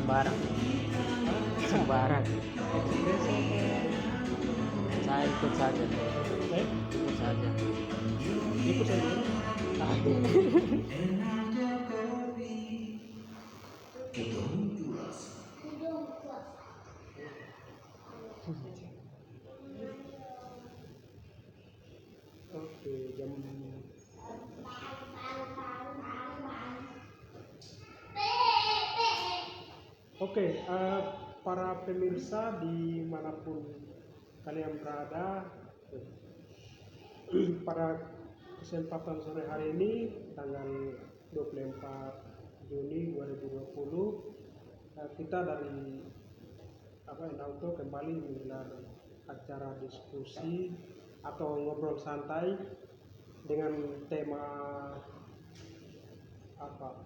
sembarang sembarang ekspresi kayak saya ikut saja eh ikut saja. ikut saja. Oke, jam Oke, para pemirsa dimanapun kalian berada, pada kesempatan sore hari ini tanggal 24 Juni 2020 kita dari Endauto kembali menggelar acara diskusi atau ngobrol santai dengan tema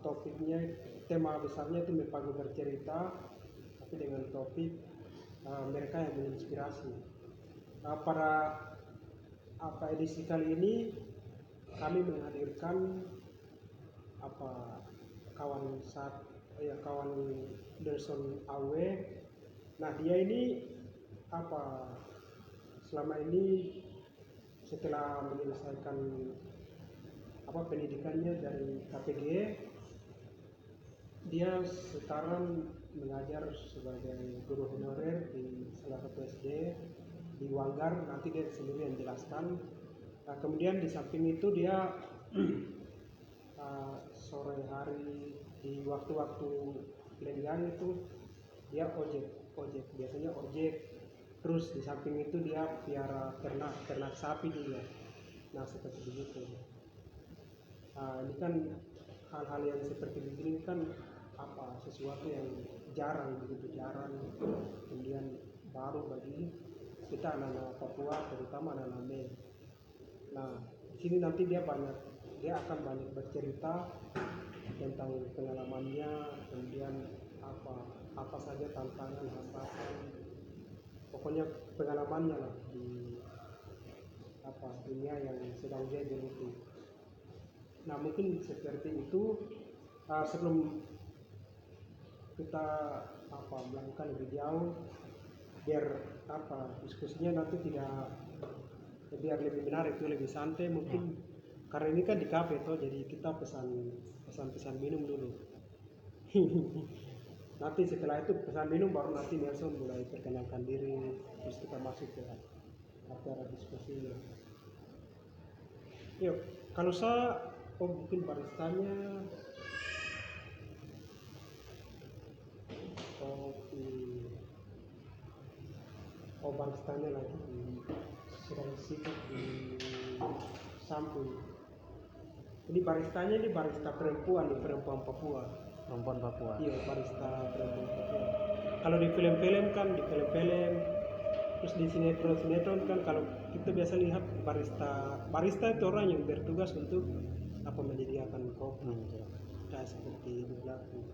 topiknya, tema besarnya itu Mepago bercerita, tapi dengan topik mereka yang menginspirasi. Pada edisi kali ini kami menghadirkan kawan Delson Awe. Nah, dia ini selama ini setelah menyelesaikan pendidikannya dari KPG, dia sekarang mengajar sebagai guru honorer di salah satu SD di Wanggar. Nanti dia sendiri yang jelaskan. Kemudian di samping itu dia sore hari di waktu-waktu lenggang itu dia ojek biasanya ojek. Terus di samping itu dia piara ternak sapi juga. Nah, seperti begitu. Ini kan hal-hal yang seperti begini kan sesuatu yang begitu jarang, kemudian baru bagi kita anak-anak Papua, terutama anak-anak Mei. Nah, di sini nanti dia akan banyak bercerita tentang pengalamannya, kemudian apa saja tantangan, hambatan, pokoknya pengalamannya lah di dunia yang sedang dia geluti. Nah, mungkin seperti itu. Sebelum kita melangkah lebih jauh, biar diskusinya nanti biar lebih menarik, lebih santai mungkin. Karena ini kan di kafe jadi kita pesan minum dulu. Nanti setelah itu pesan minum baru nanti Nelson mulai perkenalkan diri, terus kita masuk ke acara diskusi. Yuk, kalau saya mungkin baristanya baristanya lagi sedang sibuk di samping. Ini baristanya barista perempuan Papua. Perempuan Papua. Iya, barista perempuan Papua. Kalau di film-film terus di sinetron kan, kalau kita biasa lihat barista itu orang yang bertugas untuk menyediakan kopi. Kayak seperti di belakang.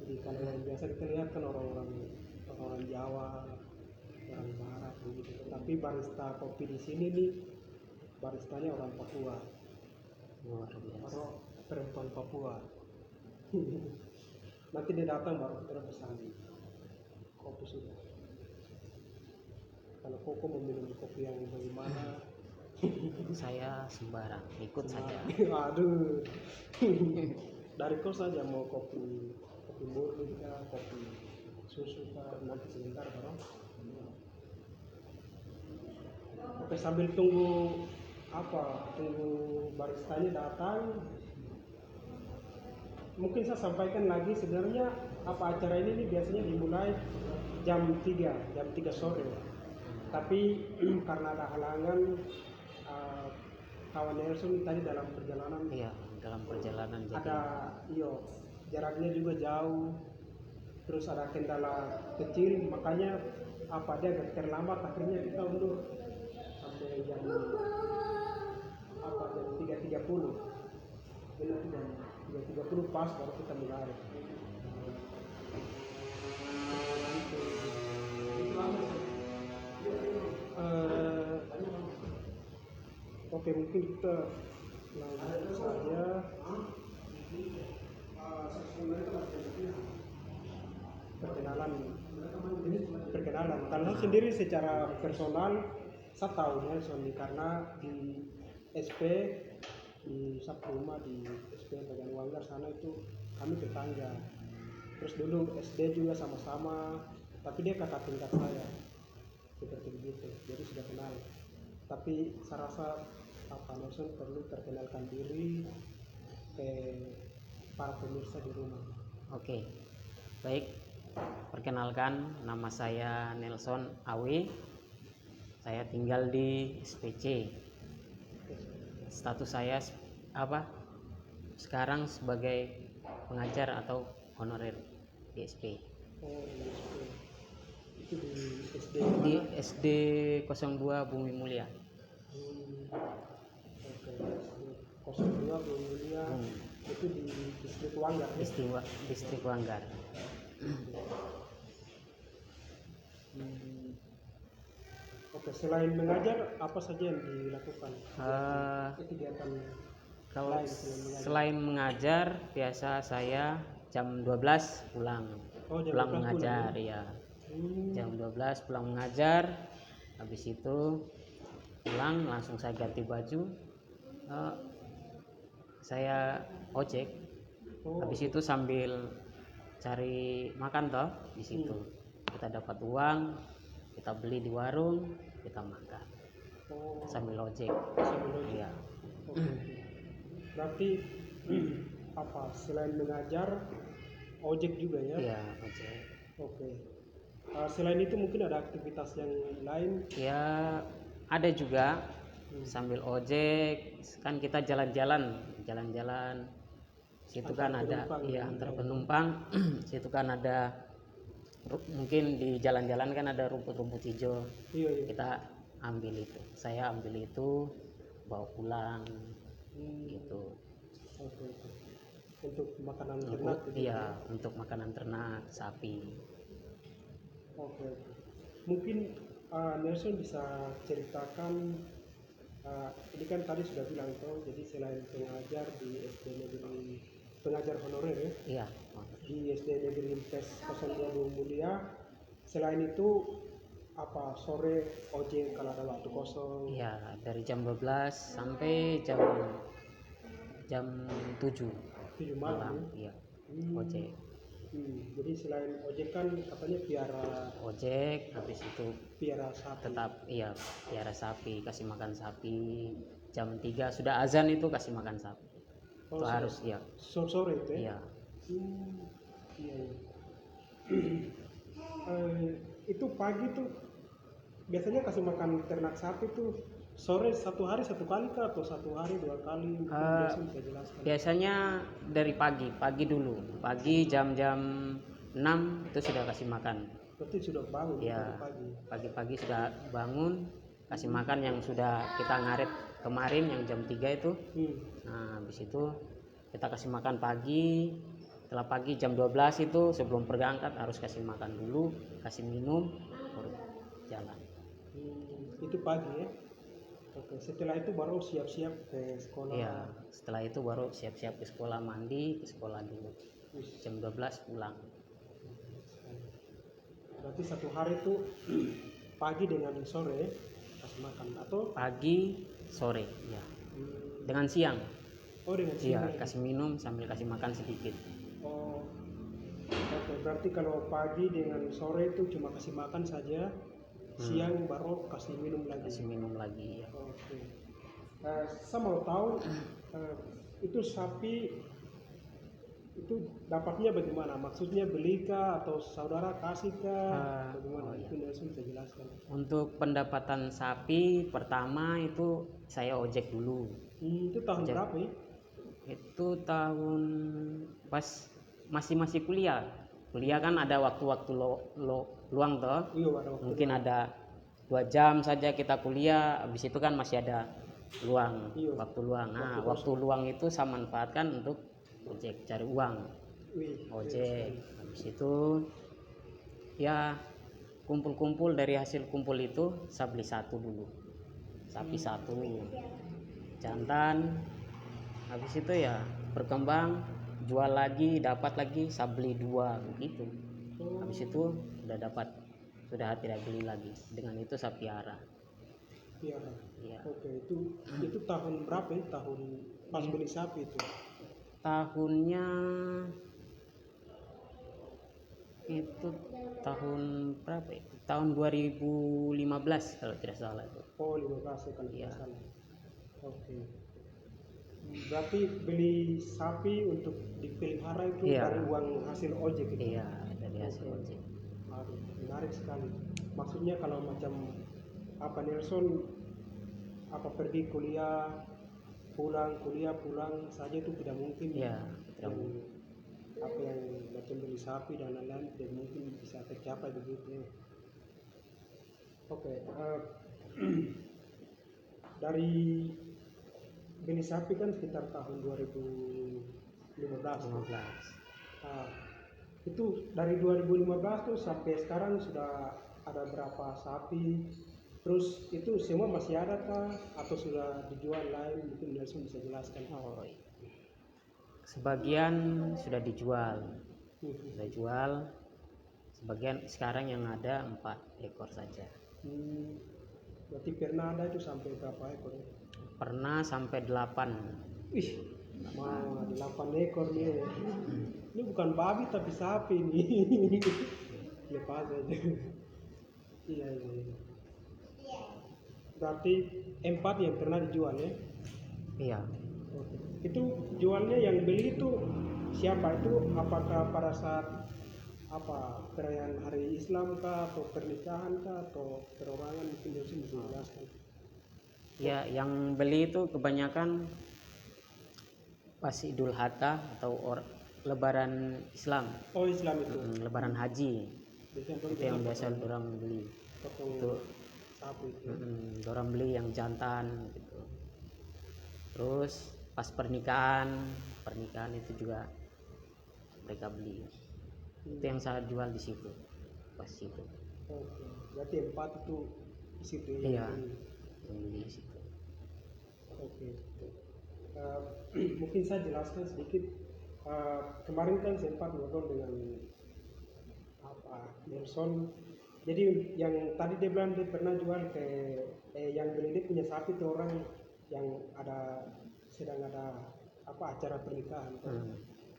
Jadi kalau yang biasa kita lihat kan orang Jawa, orang Barat begitu. Tapi barista kopi di sini nih baristanya orang Papua. Luar biasa. Orang perempuan Papua. Nanti dia datang baru kita pesan kopi sudah. Kalau Koko mau minum kopi yang bagaimana? Saya sembarang ikut saja. Aduh. Dari kos saja mau kopi murni kah, kopi susu kah, nanti sebentar baru. Oke, sambil tunggu baristanya datang, mungkin saya sampaikan lagi sebenarnya acara ini biasanya dimulai jam 3 sore. Tapi karena ada halangan, kawan Nelson tadi dalam perjalanan. Iya, dalam perjalanan jadi jaraknya juga jauh, terus ada kendala kecil, makanya dia agak terlambat. Akhirnya kita undur sampai jam 3.30. Nanti jam 3.30 pas baru kita mulai. Oke, mungkin kita lanjut saja. perkenalan. Kalau saya sendiri secara personal saya tahu Nelson nih karena di SP di satu rumah di SP bagian Wanggar sana itu kami tetangga. Terus dulu SD juga sama-sama, tapi dia kakak tingkat saya seperti begitu, jadi sudah kenal. Tapi saya rasa Pak Nelson perlu perkenalkan diri ke para pemirsa di rumah. Oke, baik. Perkenalkan, nama saya Nelson Awi. Saya tinggal di SPC. Status saya apa? Sekarang sebagai pengajar atau honorer di SP. Oh, di SP. Itu di SD Di mana? SD 02 Bumi Mulia. Oke, 02 Bumi Mulia. Itu di distrik Wanggar ya? Distrik Wanggar. Oke, selain mengajar apa saja yang dilakukan? Kegiatan Kalau lain selain mengajar? selain mengajar, biasa saya jam 12 pulang. Oh, jam Pulang 12 mengajar pulang, ya. Jam 12 pulang mengajar. Habis itu pulang langsung saya ganti baju. Saya ojek. Oh, Habis itu sambil cari makan toh di situ. Kita dapat uang, kita beli di warung, kita makan. oh, Sambil ojek. sambil ojek. Iya. Oke. Berarti apa? Selain mengajar, ojek juga ya? Iya, ojek. Oke. Selain itu mungkin ada aktivitas yang lain? Ya, ada juga sambil ojek kan kita jalan-jalan situ Antar kan ada penumpang ya ya. antar penumpang situ kan ada mungkin di jalan-jalan kan ada rumput-rumput hijau, Iya, iya. kita saya ambil itu bawa pulang gitu. Oke, oke. Untuk makanan ternak Untuk gitu iya ya? untuk makanan ternak sapi. Oke, oke. Mungkin Nelson bisa ceritakan, ini kan tadi sudah bilang toh, jadi selain pengajar di SD Negeri, pengajar honorer ya, Iya. di SD Negeri Impes 02 Bumi Mulia, selain itu apa sore ojek kalau ada waktu kosong? Iya, dari jam 12 sampai jam 7 7 malam malam. ya? Iya, ojek. Jadi selain ojek kan katanya Ojek, habis itu piara sapi. tetap iya piara sapi, kasih makan sapi. Jam 3 sudah azan itu kasih makan sapi. Oh, Itu harus ya. sore itu ya? Iya. Iya, iya. Itu pagi tuh biasanya kasih makan ternak sapi tuh sore satu hari satu kali kah atau satu hari dua kali? Mungkin Nelson bisa jelaskan. Biasanya dari pagi dulu. Pagi jam-jam 6 itu sudah kasih makan. Berarti sudah bangun Ya, pagi. pagi-pagi sudah bangun kasih makan yang sudah kita ngaret kemarin yang jam 3 itu. Nah, habis itu kita kasih makan pagi. Setelah pagi jam 12 itu sebelum berangkat harus kasih makan dulu, kasih minum, baru jalan. Itu pagi ya? Oke, setelah itu baru siap-siap ke sekolah. Iya, setelah itu baru siap-siap ke sekolah, mandi ke sekolah dulu. Jam 12 pulang. Berarti satu hari itu pagi dengan sore kasih makan atau Pagi, sore, ya. Dengan siang. oh dengan Iya, siang? kasih minum sambil kasih makan sedikit. Oh, oke. Berarti kalau pagi dengan sore itu cuma kasih makan saja, siang baru kasih minum lagi. Kasih minum lagi ya. Oke. Saya mau tahu itu sapi itu dapatnya bagaimana? Maksudnya beli kah atau saudara kasih kah? Bagaimana? iya. Itu Nelson bisa jelaskan. Untuk pendapatan sapi pertama itu saya ojek dulu. Itu tahun Ojek. berapa ya? Itu tahun pas masih kuliah. Kuliah kan ada waktu-waktu luang toh. Iya, ada waktu. Mungkin ada 2 jam saja kita kuliah, habis itu kan masih ada luang, Iya. waktu luang. Nah, Waktu waktu luang itu saya manfaatkan untuk ojek, cari uang, Wih, ojek. Habis itu ya kumpul-kumpul, dari hasil kumpul itu saya beli satu dulu, sapi satu, jantan. Habis itu ya berkembang, jual lagi, dapat lagi, saya beli 2 begitu. Habis itu sudah tidak beli lagi. Dengan itu saya piara. Piara. Iya. Oke, itu tahun berapa ya? Tahun pas beli sapi itu? Tahunnya itu tahun berapa ya? Tahun 2015 kalau tidak salah itu. Oh, 15 ya kalau Iya. tidak salah. Oke. Berarti beli sapi untuk dipelihara itu Iya. dari uang hasil ojek itu? Iya, dari hasil Oke. ojek. Aduh, menarik sekali. Maksudnya kalau macam apa Nelson apa pergi kuliah pulang saja itu tidak mungkin. Iya, tidak yang, mungkin. apa yang macam beli sapi dan lain-lain tidak mungkin bisa tercapai begitu. Oke, dari beli sapi kan sekitar tahun 2015. 15. Nah, itu dari 2015 tuh sampai sekarang sudah ada berapa sapi? Terus itu semua masih ada kah? Atau sudah dijual lain? Mungkin Nelson bisa jelaskan. Oh, iya. Sebagian sudah dijual. Sudah jual. Sebagian sekarang yang ada 4 ekor saja. Berarti pernah ada itu sampai berapa ekor? Pernah sampai 8. Ih, mau 8 ekor nih. Ini bukan babi tapi sapi nih. Lepas aja. Iya. Berarti 4 yang pernah dijual ya? Iya. Oke. Itu jualnya yang beli itu siapa itu? Apakah pada saat apa perayaan hari Islam kah atau pernikahan kah atau perorangan? Mungkin dia bisa menjelaskan. Ya, yang beli itu kebanyakan pas Idul Adha atau Lebaran Islam. Oh, Islam itu. Lebaran Haji. Biasanya Itu yang biasa orang beli. potong Itu sapi itu. orang beli yang jantan gitu. Terus pas pernikahan itu juga mereka beli. Itu yang saya jual di situ. Pas situ. Oke. Berarti 4 itu di situ ya? Iya. Yang beli di situ. Oke. Mungkin saya jelaskan sedikit. Kemarin kan sempat ngobrol dengan Nelson. Jadi yang tadi dia bilang dia pernah jual ke yang beli dia punya sapi itu orang yang sedang ada acara pernikahan.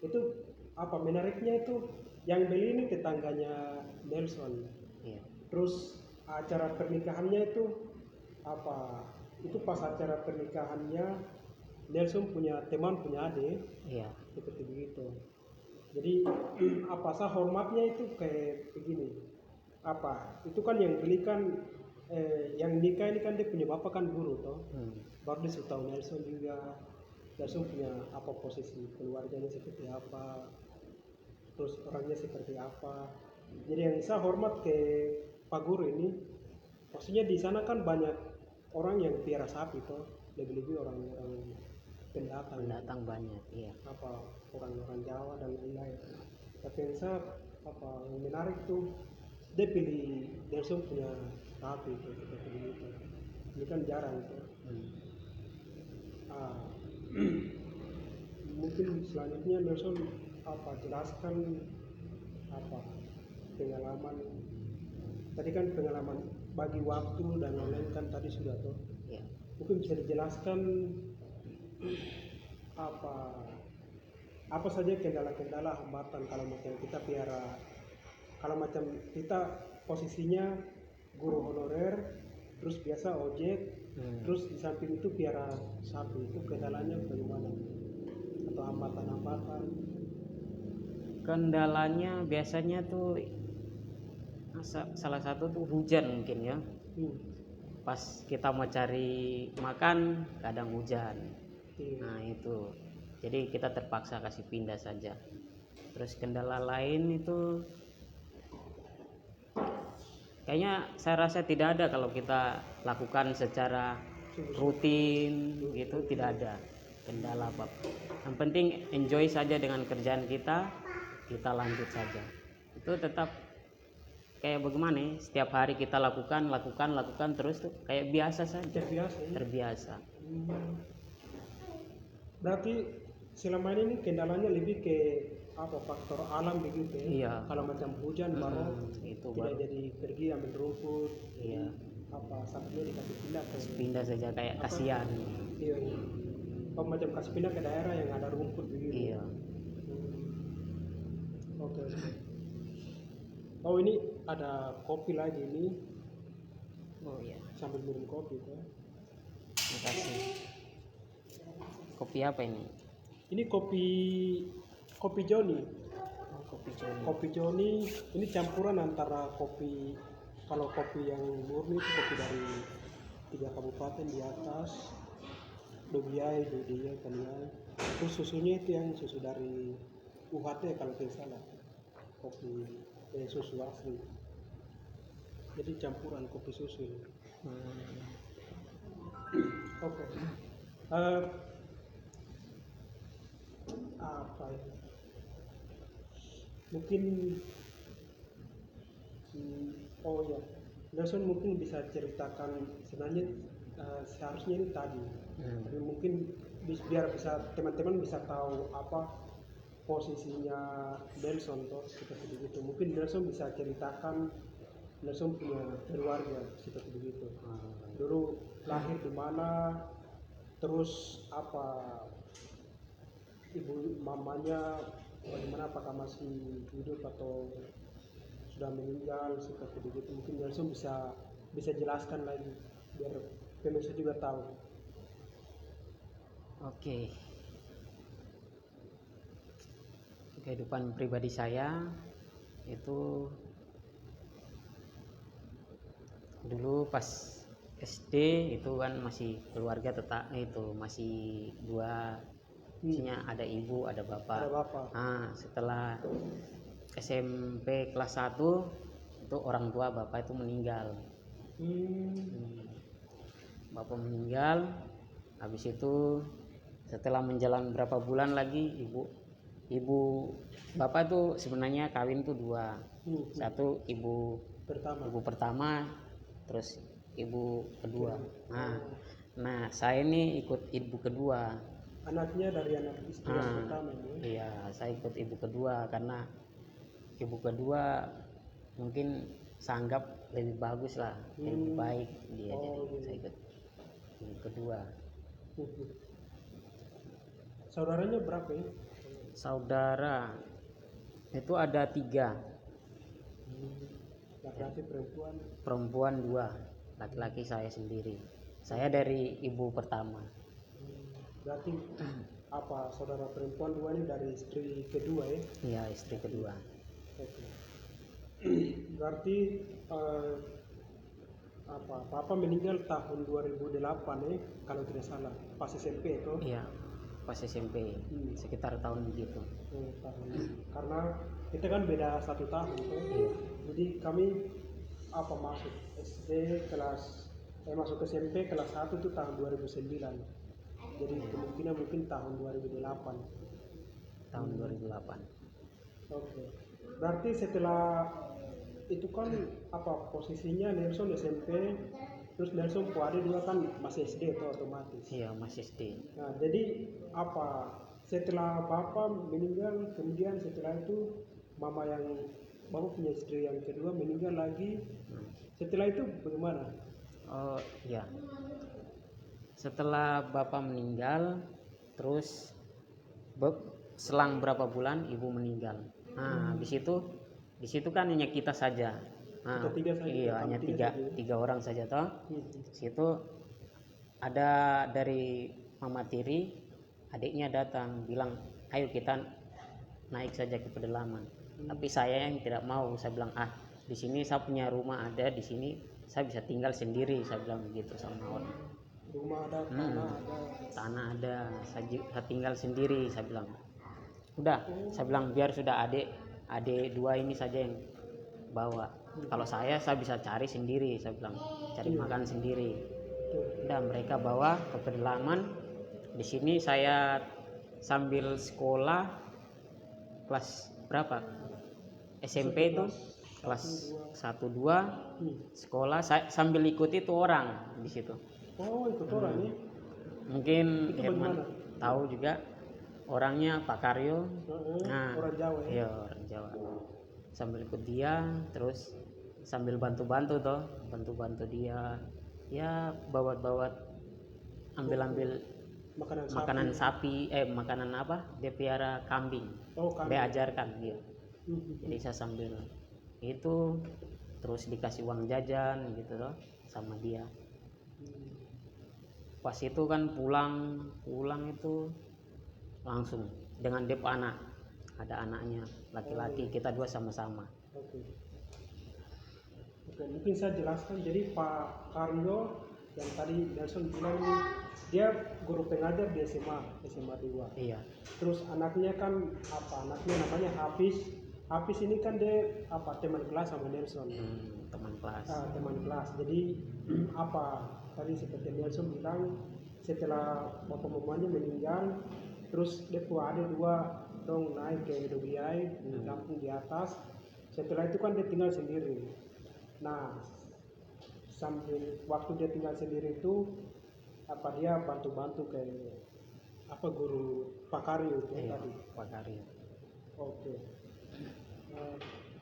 Itu menariknya itu yang beli ini tetangganya Nelson. Iya. Terus acara pernikahannya itu itu pas acara pernikahannya Nelson punya teman punya adik. Iya. Seperti begitu. Jadi saya hormatnya itu kayak begini. Itu kan yang belikan yang nikah ini kan dia punya bapak kan guru toh. Baru dia sudah tahu Nelson juga. Nelson punya posisi keluarganya seperti apa. Terus orangnya seperti apa. Jadi yang saya hormat ke Pak Guru ini, maksudnya di sana kan banyak orang yang piara sapi toh, lebih-lebih orang-orang pendatang banyak, iya. Orang-orang Jawa dan lain-lain. Tapi yang saya yang menarik tuh dia pilih Nelson punya sapi itu seperti itu. Ini kan jarang tuh. Mungkin selanjutnya Nelson jelaskan pengalaman. Tadi kan pengalaman bagi waktu dan lain-lain kan tadi sudah tuh. Iya. Mungkin bisa dijelaskan apa saja kendala-kendala hambatan kalau macam kita piara, kalau macam kita posisinya guru honorer terus biasa ojek, terus di samping itu piara sapi, itu kendalanya bagaimana atau hambatan-hambatan? Kendalanya biasanya tuh salah satu tuh hujan mungkin ya. Pas kita mau cari makan kadang hujan. Nah itu, jadi kita terpaksa kasih pindah saja. Terus kendala lain itu kayaknya saya rasa tidak ada kalau kita lakukan secara rutin gitu, tidak ada kendala apa. Yang penting enjoy saja dengan kerjaan kita lanjut saja. Itu tetap kayak bagaimana ya, setiap hari kita lakukan terus tuh kayak biasa saja. Terbiasa. Terbiasa. Berarti selama ini kendalanya lebih ke apa faktor alam begitu ya. Iya. Kalau macam hujan baru Itu tidak baru. jadi pergi ambil rumput. Iya. Apa sapinya dikasih pindah ke Pindah saja kayak Apa? kasihan. iya, iya. Oh, macam kasih pindah ke daerah yang ada rumput begitu. Iya. Oke. Oh, ini ada kopi lagi ini, Oh iya. sambil minum kopi ya. Makasih. Kopi apa ini? Ini kopi Joni. Oh, kopi Joni. Kopi Joni ini campuran antara kopi, kalau kopi yang murni itu kopi dari 3 kabupaten di atas, Dobiai, Dodia, Kaniai. Terus susunya itu yang susu dari UHT kalau tidak salah, kopi susu asli. Jadi campuran kopi susu ini. Oke. Apa ini? Mungkin oh ya, Nelson mungkin bisa ceritakan sebenarnya seharusnya ini tadi, tapi mungkin biar bisa teman-teman bisa tahu apa posisinya Nelson toh seperti begitu. Mungkin Nelson bisa ceritakan Nelson punya keluarga seperti begitu. Dulu lahir di mana, terus apa ibu mamanya bagaimana, apakah masih hidup atau sudah meninggal seperti begitu. Mungkin Nelson bisa jelaskan lagi biar pemirsa juga tahu. Oke. Kehidupan pribadi saya itu dulu pas SD itu kan masih keluarga tetap itu masih dua, isinya ada ibu ada bapak. Ada bapak. Setelah SMP kelas 1 itu orang tua bapak itu meninggal. Bapak meninggal, habis itu setelah menjalan berapa bulan lagi ibu bapak itu sebenarnya kawin tuh 2. Satu ibu pertama, terus ibu kedua. Nah saya ini ikut ibu kedua. Anaknya dari anak istri yang pertama ini. Iya, saya ikut ibu kedua karena ibu kedua mungkin saya anggap lebih bagus lah, lebih baik dia. Jadi saya ikut ibu kedua. Saudaranya berapa ya? Saudara itu ada 3. Laki-laki, Perempuan 2, laki-laki saya sendiri. Saya dari ibu pertama. Berarti apa saudara perempuan 2 ini dari istri kedua ya? Iya, istri kedua. Oke. Berarti papa meninggal tahun 2008 ya kalau tidak salah, pas SMP itu. Iya, pas SMP, sekitar tahun begitu. Karena kita kan beda 1 tahun kan? Iya. Jadi kami masuk SD kelas masuk SMP kelas 1 itu tahun 2009. Jadi kemungkinan mungkin tahun 2008. Tahun 2008. Oke. Berarti setelah itu kan posisinya Nelson SMP, terus Nelson Puade juga kan masih SD itu otomatis. Iya, masih SD. Nah, jadi setelah bapak meninggal, kemudian setelah itu mama yang bapak punya istri yang kedua meninggal lagi. Setelah itu bagaimana? Oh iya, setelah bapak meninggal, terus selang berapa bulan ibu meninggal. Di situ kan hanya kita saja. Kita 3 saja. Iya, hanya tiga orang saja toh. Situ ada dari Mama Tiri, adiknya datang bilang, ayo kita naik saja ke pedalaman. Tapi saya yang tidak mau. Saya bilang, di sini saya punya rumah ada, di sini saya bisa tinggal sendiri. Saya bilang begitu sama orang. Rumah ada, tanah ada, saya tinggal sendiri. Saya bilang, udah. Saya bilang biar sudah adik 2 ini saja yang bawa. Kalau saya bisa cari sendiri. Saya bilang cari makan sendiri. Udah, mereka bawa ke pedalaman. Di sini saya sambil sekolah kelas berapa? SMP itu kelas 1 2 sekolah, saya sambil ikut itu orang di situ. Oh, ikut orang ya? Mungkin Itu Herman bagaimana? tahu juga. orangnya Pak Karyo. Nah, orang Jawa ya. iya orang Jawa. Sambil ikut dia, terus sambil bantu-bantu toh, bantu-bantu dia, ya bawa-bawa, ambil-ambil makanan sapi, makanan apa? Dia piara kambing. Dia ajarkan dia. Jadi saya sambil itu terus dikasih uang jajan gitu loh sama dia. Pas itu kan pulang itu langsung dengan dep anak, ada anaknya laki-laki, kita dua sama-sama. Oke, mungkin saya jelaskan. Jadi Pak Karyo yang tadi Nelson bilang ini, dia guru pengajar di SMA 2. Iya. Terus anaknya kan anaknya namanya Hafiz ini kan dia teman kelas sama Nelson. Teman kelas. Teman kelas. Jadi tadi seperti Nelson bilang, setelah bapak mamanya meninggal, terus dia ada dua dong naik ke Dobiai di kampung di atas. Setelah itu kan dia tinggal sendiri. Nah, sambil waktu dia tinggal sendiri itu dia bantu-bantu ke guru Pak Karyo itu tadi. Pak Karyo. Oke.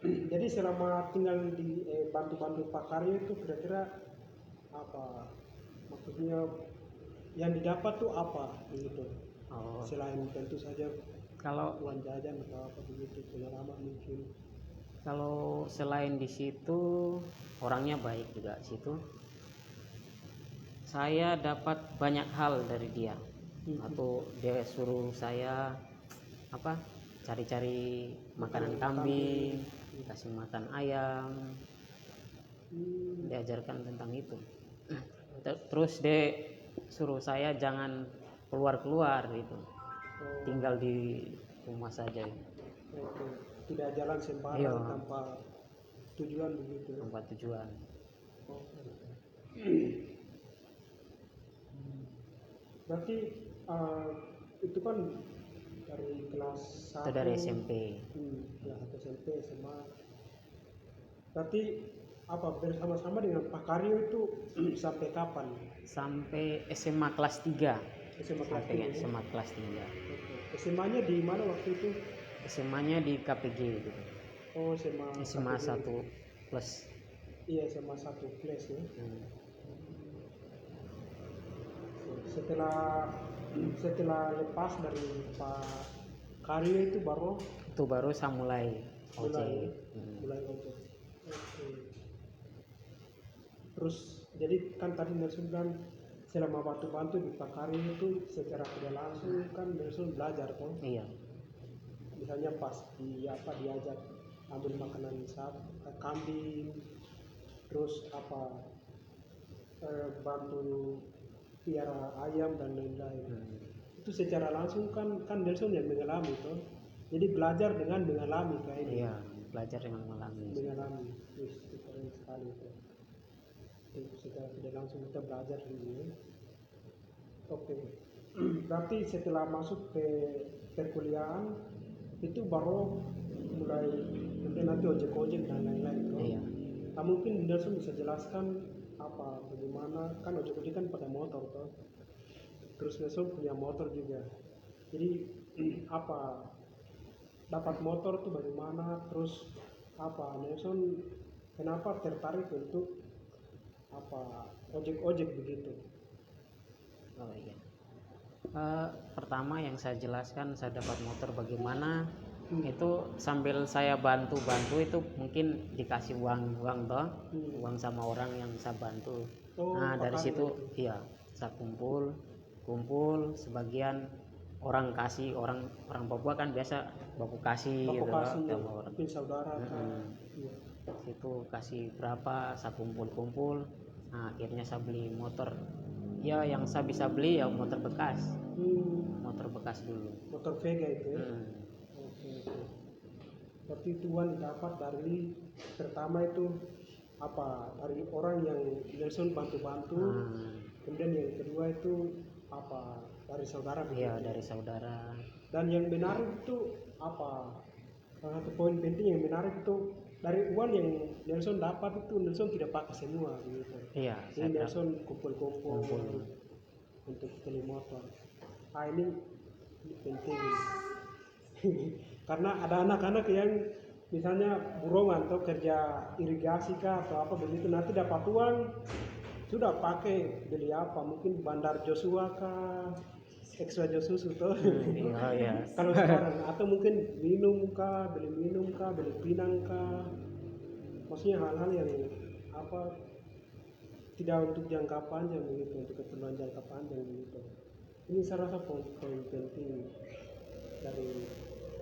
Jadi selama tinggal di bantu-bantu Pak Karyo itu kira-kira maksudnya yang didapat tuh apa begitu? Selain tentu saja kalau uang jajan atau apa begitu, pengalaman mungkin. Kalau selain di situ orangnya baik juga situ. Saya dapat banyak hal dari dia. Atau dia suruh saya cari-cari makanan kambing, kasih makan ayam. Diajarkan tentang itu. Terus dia suruh saya jangan keluar gitu. Tinggal di rumah saja. Tidak jalan sembarang tanpa tujuan begitu. Tanpa tujuan. Berarti itu kan dari kelas 1. Itu dari SMP. Kelas 1 SMP, SMA. Berarti bersama-sama dengan Pak Karyo itu sampai kapan? Sampai SMA kelas 3. SMA kelas 3. SMA-nya di mana waktu itu? SMA-nya di KPG gitu. SMA 1 plus. Iya, SMA 1 plus ya. Setelah lepas dari Pak Karyo itu baru saya mulai ojek. Mulai ojek. Oke. Terus jadi kan tadi Nelson bilang selama bantu-bantu di Pak Karyo itu secara tidak langsung kan Nelson belajar kan? Iya. Misalnya pas diajak ambil makanan kambing, terus bantu piara ayam dan lain-lain. Itu secara langsung kan Nelson yang mengalami tuh. Jadi belajar dengan mengalami kayak ini. Iya, belajar dengan mengalami. Itu keren sekali itu. Itu secara tidak langsung kita belajar ini. Oke. Berarti setelah masuk ke perkuliahan itu baru mulai mungkin nanti ojek dan lain-lain tuh. Iya. Nah, mungkin Nelson bisa jelaskan bagaimana kan ojek kan pakai motor tuh. Terus Nelson punya motor juga. Jadi dapat motor tuh bagaimana? Terus Nelson kenapa tertarik untuk ojek begitu? Oh iya. Pertama yang saya jelaskan, saya dapat motor bagaimana itu sambil saya bantu itu mungkin dikasih uang toh, uang sama orang yang saya bantu. Nah dari situ iya saya kumpul sebagian orang kasih, orang Papua kan biasa baku kasih gitu sama orang. Mungkin saudara kan. Situ kasih berapa saya kumpul. Nah akhirnya saya beli motor. Ya yang saya bisa beli ya motor bekas. Motor bekas dulu. Motor Vega itu ya. Oke. Berarti tuan dapat dari pertama itu dari orang yang Nelson bantu. Kemudian yang kedua itu dari saudara. Iya, dari saudara. Dan yang menarik itu salah satu poin penting yang menarik itu dari uang yang Nelson dapat itu Nelson tidak pakai semua gitu. Iya. Jadi Nelson kumpul untuk beli motor. Nah ini Ini penting. Karena ada anak-anak yang misalnya burongan atau kerja irigasi kah atau apa begitu, nanti dapat uang sudah pakai beli apa, mungkin Bandar Joshua kah, Extra Josusu tuh. Iya, iya. Kalau sekarang atau mungkin minum kah, beli pinang kah, maksudnya hal-hal yang apa tidak untuk jangka panjang begitu, untuk keperluan jangka panjang begitu. Ini saya rasa poin penting dari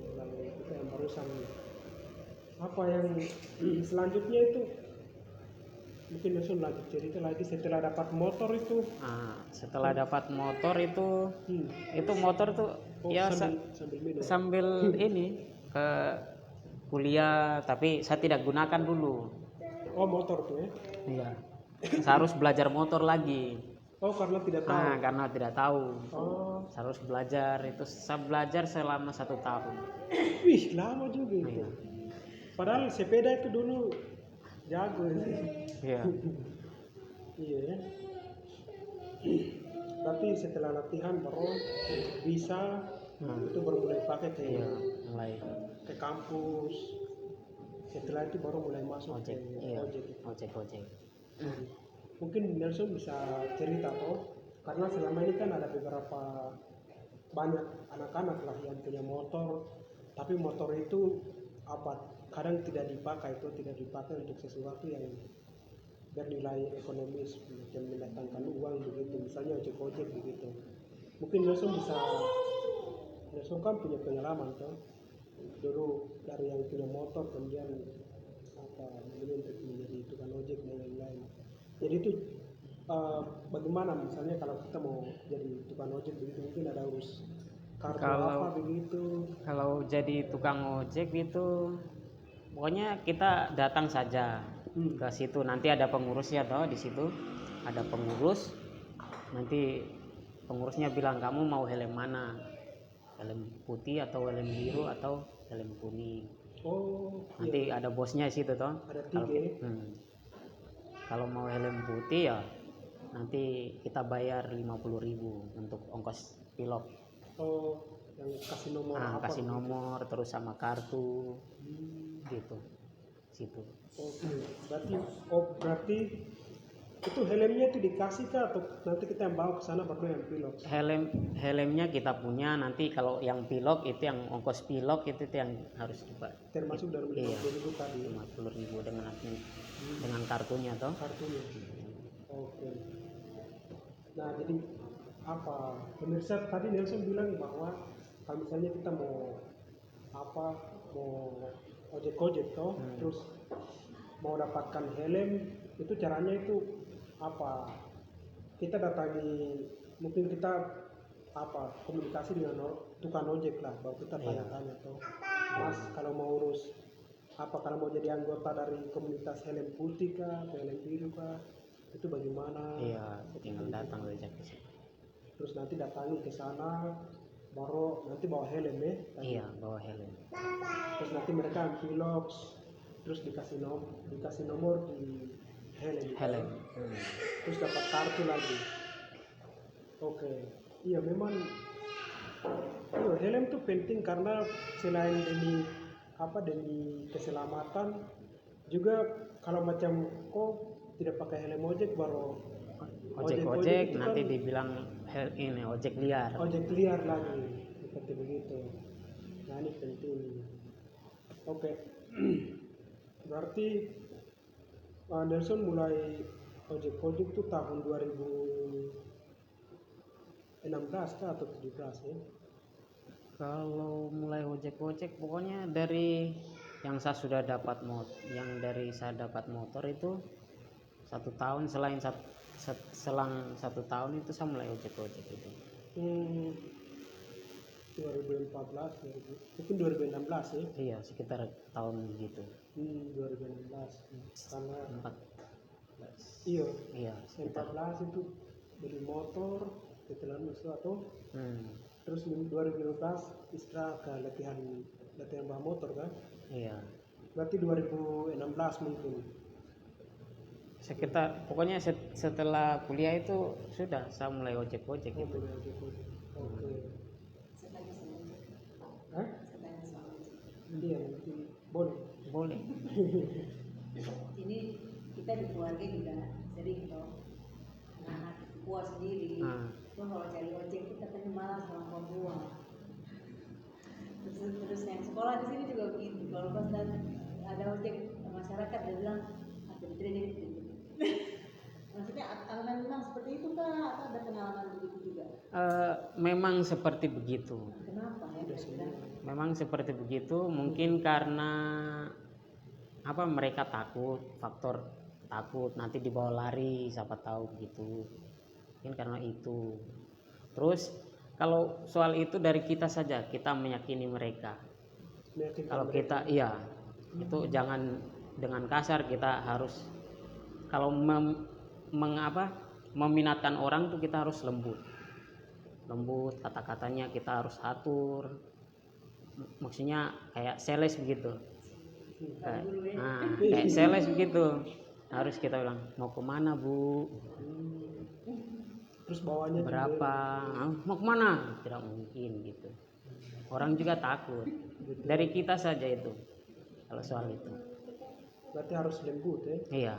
obrolan kita yang barusan. Apa yang selanjutnya itu mungkin langsung lanjut cerita lagi setelah dapat motor itu. Nah, setelah dapat motor itu Hmm. motor tuh Oh, ya sambil minum. sambil ini ke kuliah, tapi saya tidak gunakan dulu. Oh, motor tuh ya. Iya. Saya harus belajar motor lagi. Oh, karena tidak tahu. Karena tidak tahu. Oh, Saya harus belajar. Itu saya belajar selama 1 tahun. wih, lama juga itu. Iya. Padahal sepeda itu dulu jago ya. Iya. Iya ya. Berarti setelah latihan baru bisa itu baru mulai pakai ke Iya, mulai ke kampus. Setelah itu baru mulai masuk ojek. ke Iya. ojek. Ojek. Mungkin Nelson bisa cerita toh, karena selama ini kan ada beberapa banyak anak-anak lah yang punya motor, tapi motor itu apa kadang tidak dipakai untuk sesuatu yang bernilai ekonomis dan mendatangkan uang begitu, misalnya ojek begitu. Mungkin Nelson kan punya pengalaman toh, dulu dari yang punya motor kemudian memilih untuk menjadi tukang ojek dan lain-lain. Jadi itu bagaimana misalnya kalau kita mau jadi tukang ojek begitu, mungkin ada urus kartu apa begitu. Kalau jadi tukang ojek itu pokoknya kita datang saja ke situ, nanti ada pengurusnya toh, di situ ada pengurus, nanti pengurusnya bilang kamu mau helm mana, helm putih atau helm biru atau helm kuning. Oh, Nanti ada bosnya di situ toh. ada 3. Kalau mau helm putih ya nanti kita bayar 50.000 untuk ongkos pilot. Oh, yang kasih nomor apa? Kasih nomor terus sama kartu gitu situ. Oke. Berarti itu helmnya itu dikasih kah atau nanti kita yang bawa ke sana baru yang pilot? Helmnya kita punya, nanti kalau yang pilot itu yang ongkos pilot itu yang harus dibayar. Termasuk dari 50.000 tadi. 50.000 dengan kartunya toh. Kartunya. Oke. Nah, jadi apa? Pemirsa tadi Nelson bilang bahwa kalau misalnya kita mau ojek toh, terus mau dapatkan helm, itu caranya itu apa? Kita datangi, mungkin kita komunikasi dengan tukang ojek lah, baru kita tanya-tanya toh, Mas kalau mau urus kalau mau jadi anggota dari komunitas helm putih kah atau helm biru kah, itu bagaimana? Iya, tinggal datang saja ke situ. Terus nanti datangi ke sana, baru nanti bawa helm ya. Iya, bawa helm. Terus nanti mereka pilot, terus dikasih nomor di helm. Terus dapat kartu lagi. Oke. Iya, memang helm tuh penting karena selain demi keselamatan juga, kalau macam tidak pakai helm ojek baru ojek nanti kan dibilang ojek liar. Ojek liar lagi seperti begitu. Nah, ini penting. Oke. Berarti Nelson mulai ojek itu tahun 2016 kah atau 17 ya? Kalau mulai ojek pokoknya dari yang saya sudah dapat saya dapat motor itu 1 tahun, selang 1 tahun itu saya mulai ojek itu. 2014, mungkin 2016 ya? Iya, sekitar tahun begitu. 2016 karena 14. iya Sekitar. 14 itu beli motor setelah itu atau terus 2015 istirahat ke latihan bawa motor kan? Iya. Berarti 2016 mungkin. Sekitar pokoknya setelah kuliah itu sudah saya mulai ojek gitu. Oke. Hah? Saya tanya soal ojek. Iya, nanti boleh. Boleh. Ini kita di keluarga juga sering toh anak puas sendiri. Cuma kalau cari ojek itu katanya malas sama buah. Terus yang sekolah di sini juga begitu. Kalau pas ada ojek masyarakat dia bilang ada training gitu. Maksudnya Alman bilang seperti itu kah atau ada pengalaman begitu juga? Memang seperti begitu. Kenapa ya? Memang seperti begitu. Mungkin karena apa, mereka takut, faktor takut nanti dibawa lari, siapa tahu begitu. Mungkin karena itu. Terus kalau soal itu dari kita saja, kita meyakini mereka. Kalau kita iya, itu jangan dengan kasar. Kita harus kalau meminatkan orang tuh kita harus lembut, kata-katanya kita harus atur. Maksudnya kayak sales begitu. Kayak sales begitu. Harus kita bilang, mau kemana bu? Terus bawanya Berapa? Mau kemana? Tidak mungkin gitu. Orang juga takut. Dari kita saja itu. Kalau soal itu. Berarti harus lembut ya? Iya.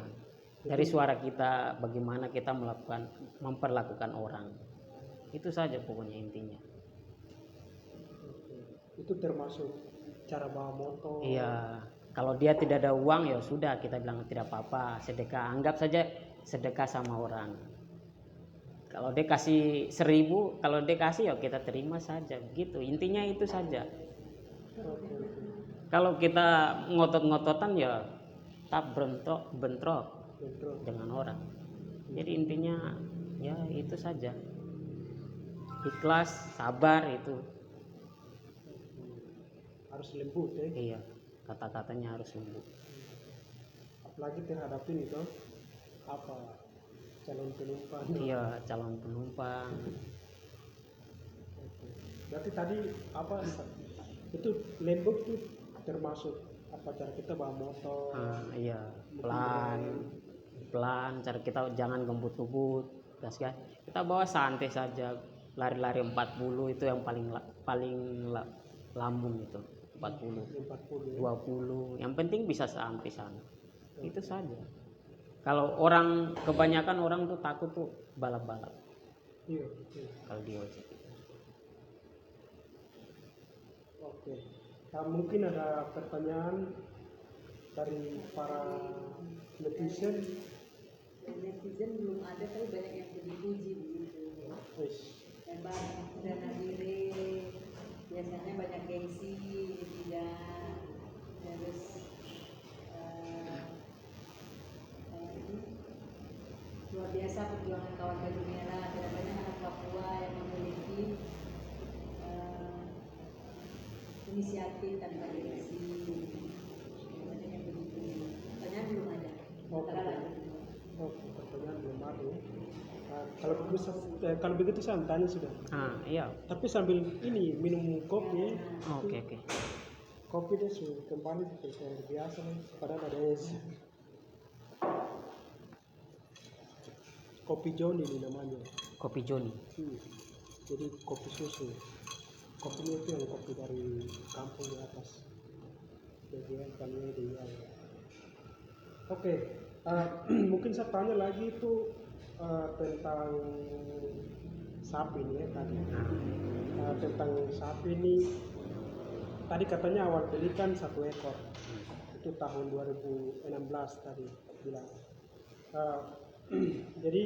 Dari suara kita, bagaimana kita memperlakukan orang. Itu saja pokoknya intinya. Itu termasuk cara bawa motor. Iya. Kalau dia tidak ada uang ya sudah, kita bilang tidak apa-apa, sedekah. Anggap saja sedekah sama orang. Kalau dia kasih 1.000, kalau dia kasih ya kita terima saja. Begitu. Intinya itu saja. Kalau kita ngotot-ngototan ya tak bentrok dengan orang. Jadi intinya ya itu saja. Ikhlas, sabar itu. Harus lembut ya? Iya. Kata-katanya harus lembut. Apalagi terhadapin itu apa, calon penumpang. Iya, calon penumpang. Berarti tadi apa itu lembut tuh termasuk apa, cara kita bawa motor. Iya, pelan, cara kita jangan gembut-gembut, gas. Kita bawa santai saja, lari-lari 40 itu yang paling lambung itu. 40, 20, yang penting bisa sampai sana. Itu saja. Kalau kebanyakan orang tuh takut tuh balap-balap. Iya. Kalau di ojek. Oke. Mungkin ada pertanyaan dari para netizen. Netizen belum ada, tapi banyak yang puji-puji begitu. Dan banyak sudah nadire, biasanya banyak gengsi, tidak harus luar biasa perjuangan kawan baju merah. Tidak banyak anak Papua yang memiliki inisiatif tanpa gengsi. Banyak yang begitu. Pertanyaan belum ada. Pertanyaan belum ada. Kalau begitu saya tanya sudah. Iya. Tapi sambil ini minum kopi. Oke. Kopi dia sudah kembali seperti yang biasa nih. Padahal ada es. Kopi Johnny ini namanya. Kopi Johnny. Jadi kopi susu. Kopinya itu yang kopi dari kampung di atas. Jadi kami dia. Oke. Mungkin saya tanya lagi itu tentang sapi nih ya tadi. Tentang sapi ini tadi katanya awal beli kan 1 ekor. Itu tahun 2016 tadi bilang. Jadi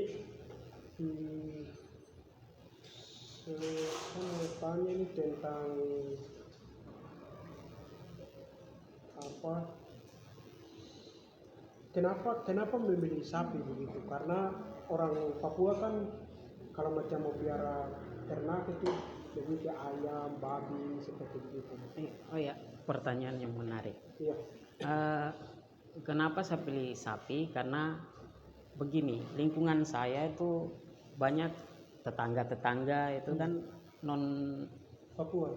saya mau tanya ini tentang apa? Kenapa memilih sapi begitu? Karena orang Papua kan kalau macam mau piara ternak itu lebih ke ayam, babi seperti begitu. Oh ya, pertanyaan yang menarik. Iya. Kenapa saya pilih sapi? Karena begini, lingkungan saya itu banyak tetangga itu kan non Papua.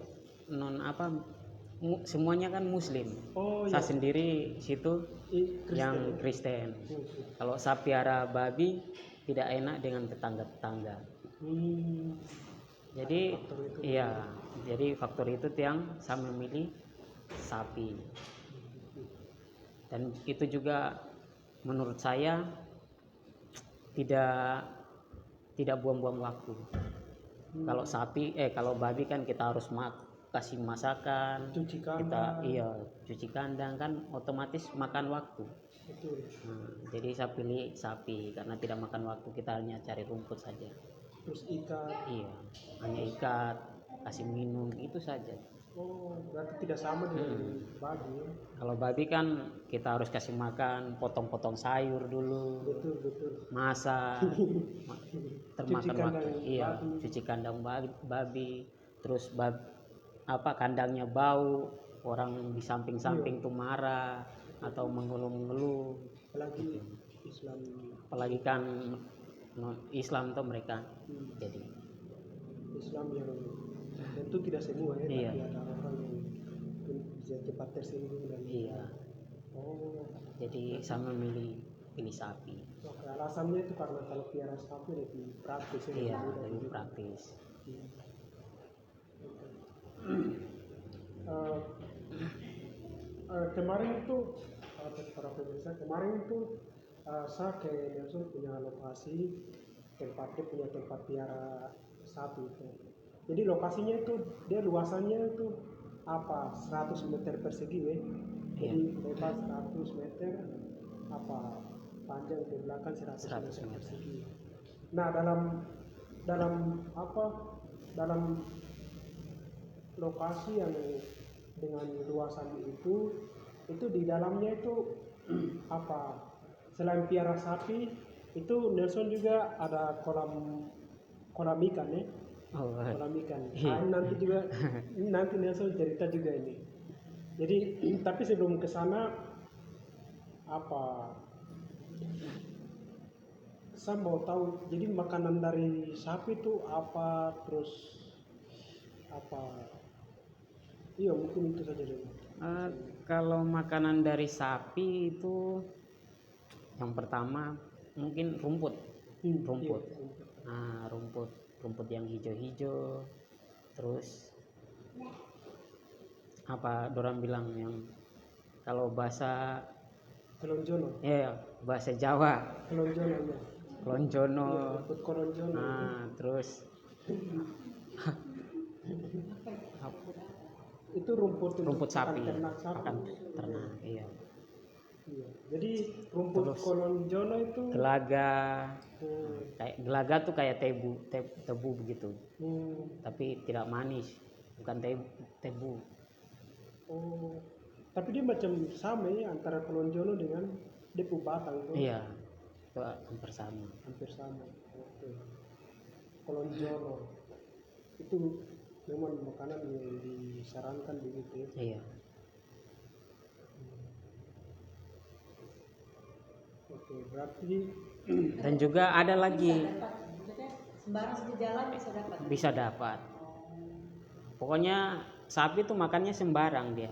Semuanya kan Muslim. Iya. Saya sendiri situ yang Kristen. Kalau saya piara babi tidak enak dengan tetangga-tetangga. Jadi faktor itu. iya, jadi faktor itu yang saya memilih sapi. Dan itu juga menurut saya tidak buang-buang waktu. Kalau sapi kalau babi kan kita harus kasih masakan, Cuci kita kandang. cuci kandang kan otomatis makan waktu. Betul. Jadi saya pilih sapi karena tidak makan waktu, kita hanya cari rumput saja. Terus ikan. Iya, hanya ikat, kasih minum, itu saja. Oh, berarti tidak sama dengan babi ya. Kalau babi kan kita harus kasih makan, potong-potong sayur dulu, Betul. masak, termakan Cuci waktu. kandang Iya, babi. cuci kandang babi, terus kandangnya bau, orang di samping-samping tuh marah atau mengeluh-mengeluh. Apalagi Islam. Apalagi kan non Islam tuh mereka. Jadi Islam yang tentu tidak semua ya, Iya. tapi ada orang yang bisa cepat tersinggung dan iya, oh, jadi saya pilih sapi. oke, alasannya itu karena kalau piara sapi lebih praktis ya, Iya, mudah lebih hidup. praktis. Eh, kemarin itu para pemirsa, kemarin itu saya ke Nelson punya lokasi dia punya tempat piara sapi itu. Jadi lokasinya itu dia luasannya itu 100 meter persegi ya. Jadi lebar 100 meter, panjang ke belakang 100 meter persegi. Nah dalam lokasi yang dengan luasan itu di dalamnya itu selain piara sapi itu Nelson juga ada kolam ikan ya. Kolam ikan. Nanti Nelson cerita juga ini. Jadi tapi sebelum ke sana saya mau tahu jadi makanan dari sapi itu apa, terus iya mungkin itu saja dulu. Kalau makanan dari sapi itu yang pertama mungkin rumput. Iya. Nah, rumput yang hijau-hijau, terus dorang bilang yang kalau bahasa Kelonjono. bahasa Jawa Kelonjono ya. lonjono. Rumput kelonjono. Terus Itu rumput sapi, ternak sapi. pakan ternak. Iya. Jadi rumput kelonjono itu Gelaga. Kayak gelaga tuh kayak tebu begitu. Tapi tidak manis, bukan tebu. Oh. Tapi dia macam sama ya antara kelonjono dengan depu batang itu. Iya. Itu hampir sama. Oke. Kelonjono itu memang makanan yang disarankan begitu ya. Iya. Oke, berarti Dan juga ada lagi Sembarang saja jalan bisa dapat. Pokoknya sapi tuh makannya sembarang dia.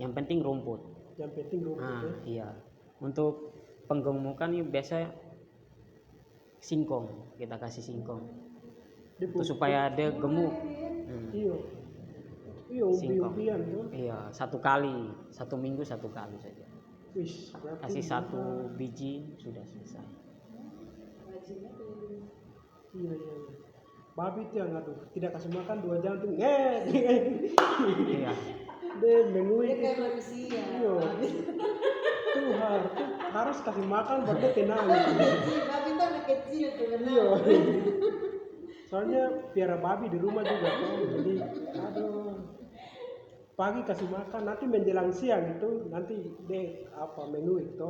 Yang penting rumput. yang penting rumput ya. Iya. Untuk penggemukan ini biasa singkong, kita kasih singkong. Itu supaya dia gemuk. Iya, Singkong. umbi-umbian tuh. Iya, 1 minggu 1 kali saja. Wis, berarti Kasih 1 biji sudah selesai. Iya. Babi itu yang tidak kasih makan 2 jam tuh. Iya. Dia menui. Dia kayak manusia. Iya. Tuh harus kasih makan baru dia tenang. Babi itu anak kecil tuh benar. Iya. Soalnya piara babi di rumah juga tuh. Jadi pagi kasih makan, nanti menjelang siang itu nanti dia menu itu.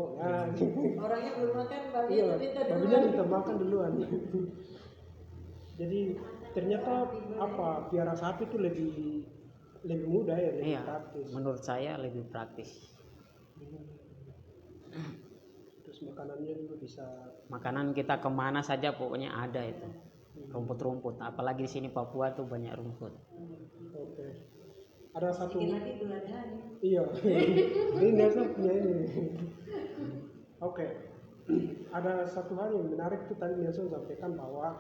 Orangnya belum makan, babi Iya, minta babinya duluan. minta makan duluan. Jadi ternyata piara sapi itu lebih mudah ya, lebih Iya. praktis. Menurut saya lebih praktis. Terus makanannya juga bisa. Makanan kita kemana saja pokoknya ada itu. Rumput-rumput. Apalagi di sini Papua tuh banyak rumput. Oke. Ada satu. Lagi bulan hari. Iya. Ini Nelson punya ini. Oke. Ada satu hal yang menarik tuh tadi Nelson sampaikan bahwa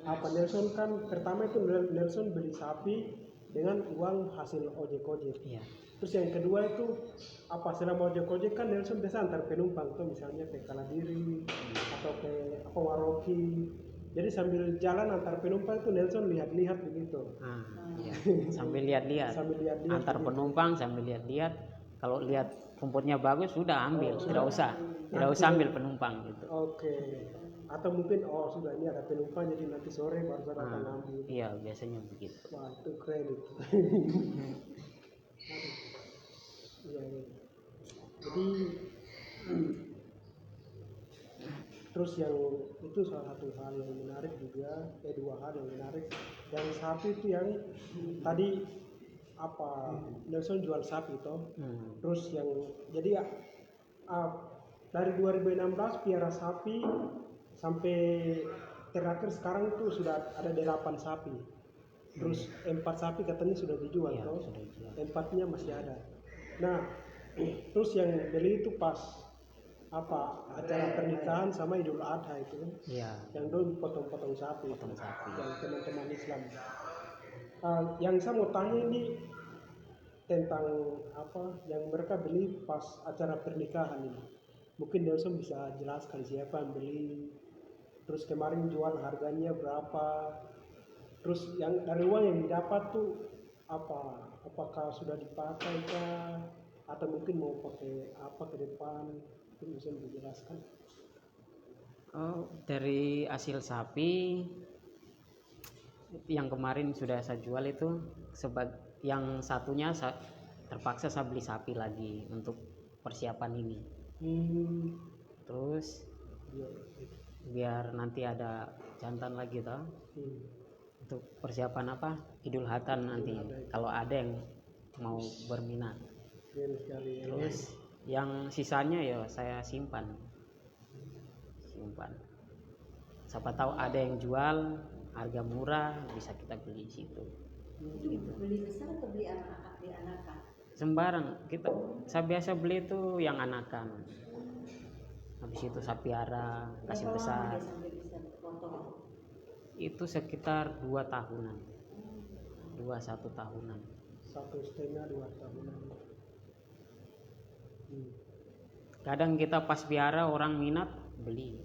apa Nelson kan pertama itu Nelson beli sapi dengan uang hasil ojek-ojek. Iya. Terus yang kedua itu apa selama ojek-ojek kan Nelson biasa antar penumpang tuh misalnya ke Kaladiri atau ke apa Waroki. Jadi sambil jalan antar penumpang itu Nelson lihat-lihat begitu. Iya. Sambil lihat-lihat. Sambil lihat-lihat. Antar begitu. penumpang sambil lihat-lihat. Kalau lihat rumputnya bagus sudah ambil, Oh, tidak usah ambil penumpang gitu. Oke. Atau mungkin sudah ini ada penumpang jadi nanti sore baru saya akan ambil. Iya, biasanya begitu. Wah itu keren itu. Iya, iya. Jadi terus yang itu salah satu hal yang menarik juga, dua hal yang menarik. Yang sapi itu yang tadi apa Nelson jual sapi toh. Terus yang jadi dari 2016 piara sapi sampai terakhir sekarang itu sudah ada 8 sapi. Terus 4 sapi katanya sudah dijual Iya, toh. sudah dijual. 4-nya masih ada. Nah, terus yang beli itu pas apa acara pernikahan sama Idul Adha itu kan. Iya. Yang dulu potong-potong sapi. Potong sapi. Yang teman-teman Islam. Yang saya mau tanya ini tentang apa yang mereka beli pas acara pernikahan ini. Mungkin Nelson bisa jelaskan siapa yang beli. Terus kemarin jual harganya berapa. Terus yang dari uang yang didapat tuh apa? Apakah sudah dipakai kah? Atau mungkin mau pakai apa ke depan? Mungkin bisa dijelaskan. Dari hasil sapi yang kemarin sudah saya jual itu yang satunya terpaksa saya beli sapi lagi untuk persiapan ini. Terus biar nanti ada jantan lagi toh. Untuk persiapan apa? Idul Adha nanti kalau ada yang mau berminat. Terus yang sisanya ya saya simpan. Siapa tahu ada yang jual harga murah bisa kita beli di situ. Itu beli besar atau beli anakan? Sembarang saya biasa beli itu yang anakan. Habis itu saya piara kasih besar. Itu sekitar 2 tahunan. 1 tahunan. 1,5-2 tahunan. Kadang kita pas piara orang minat beli.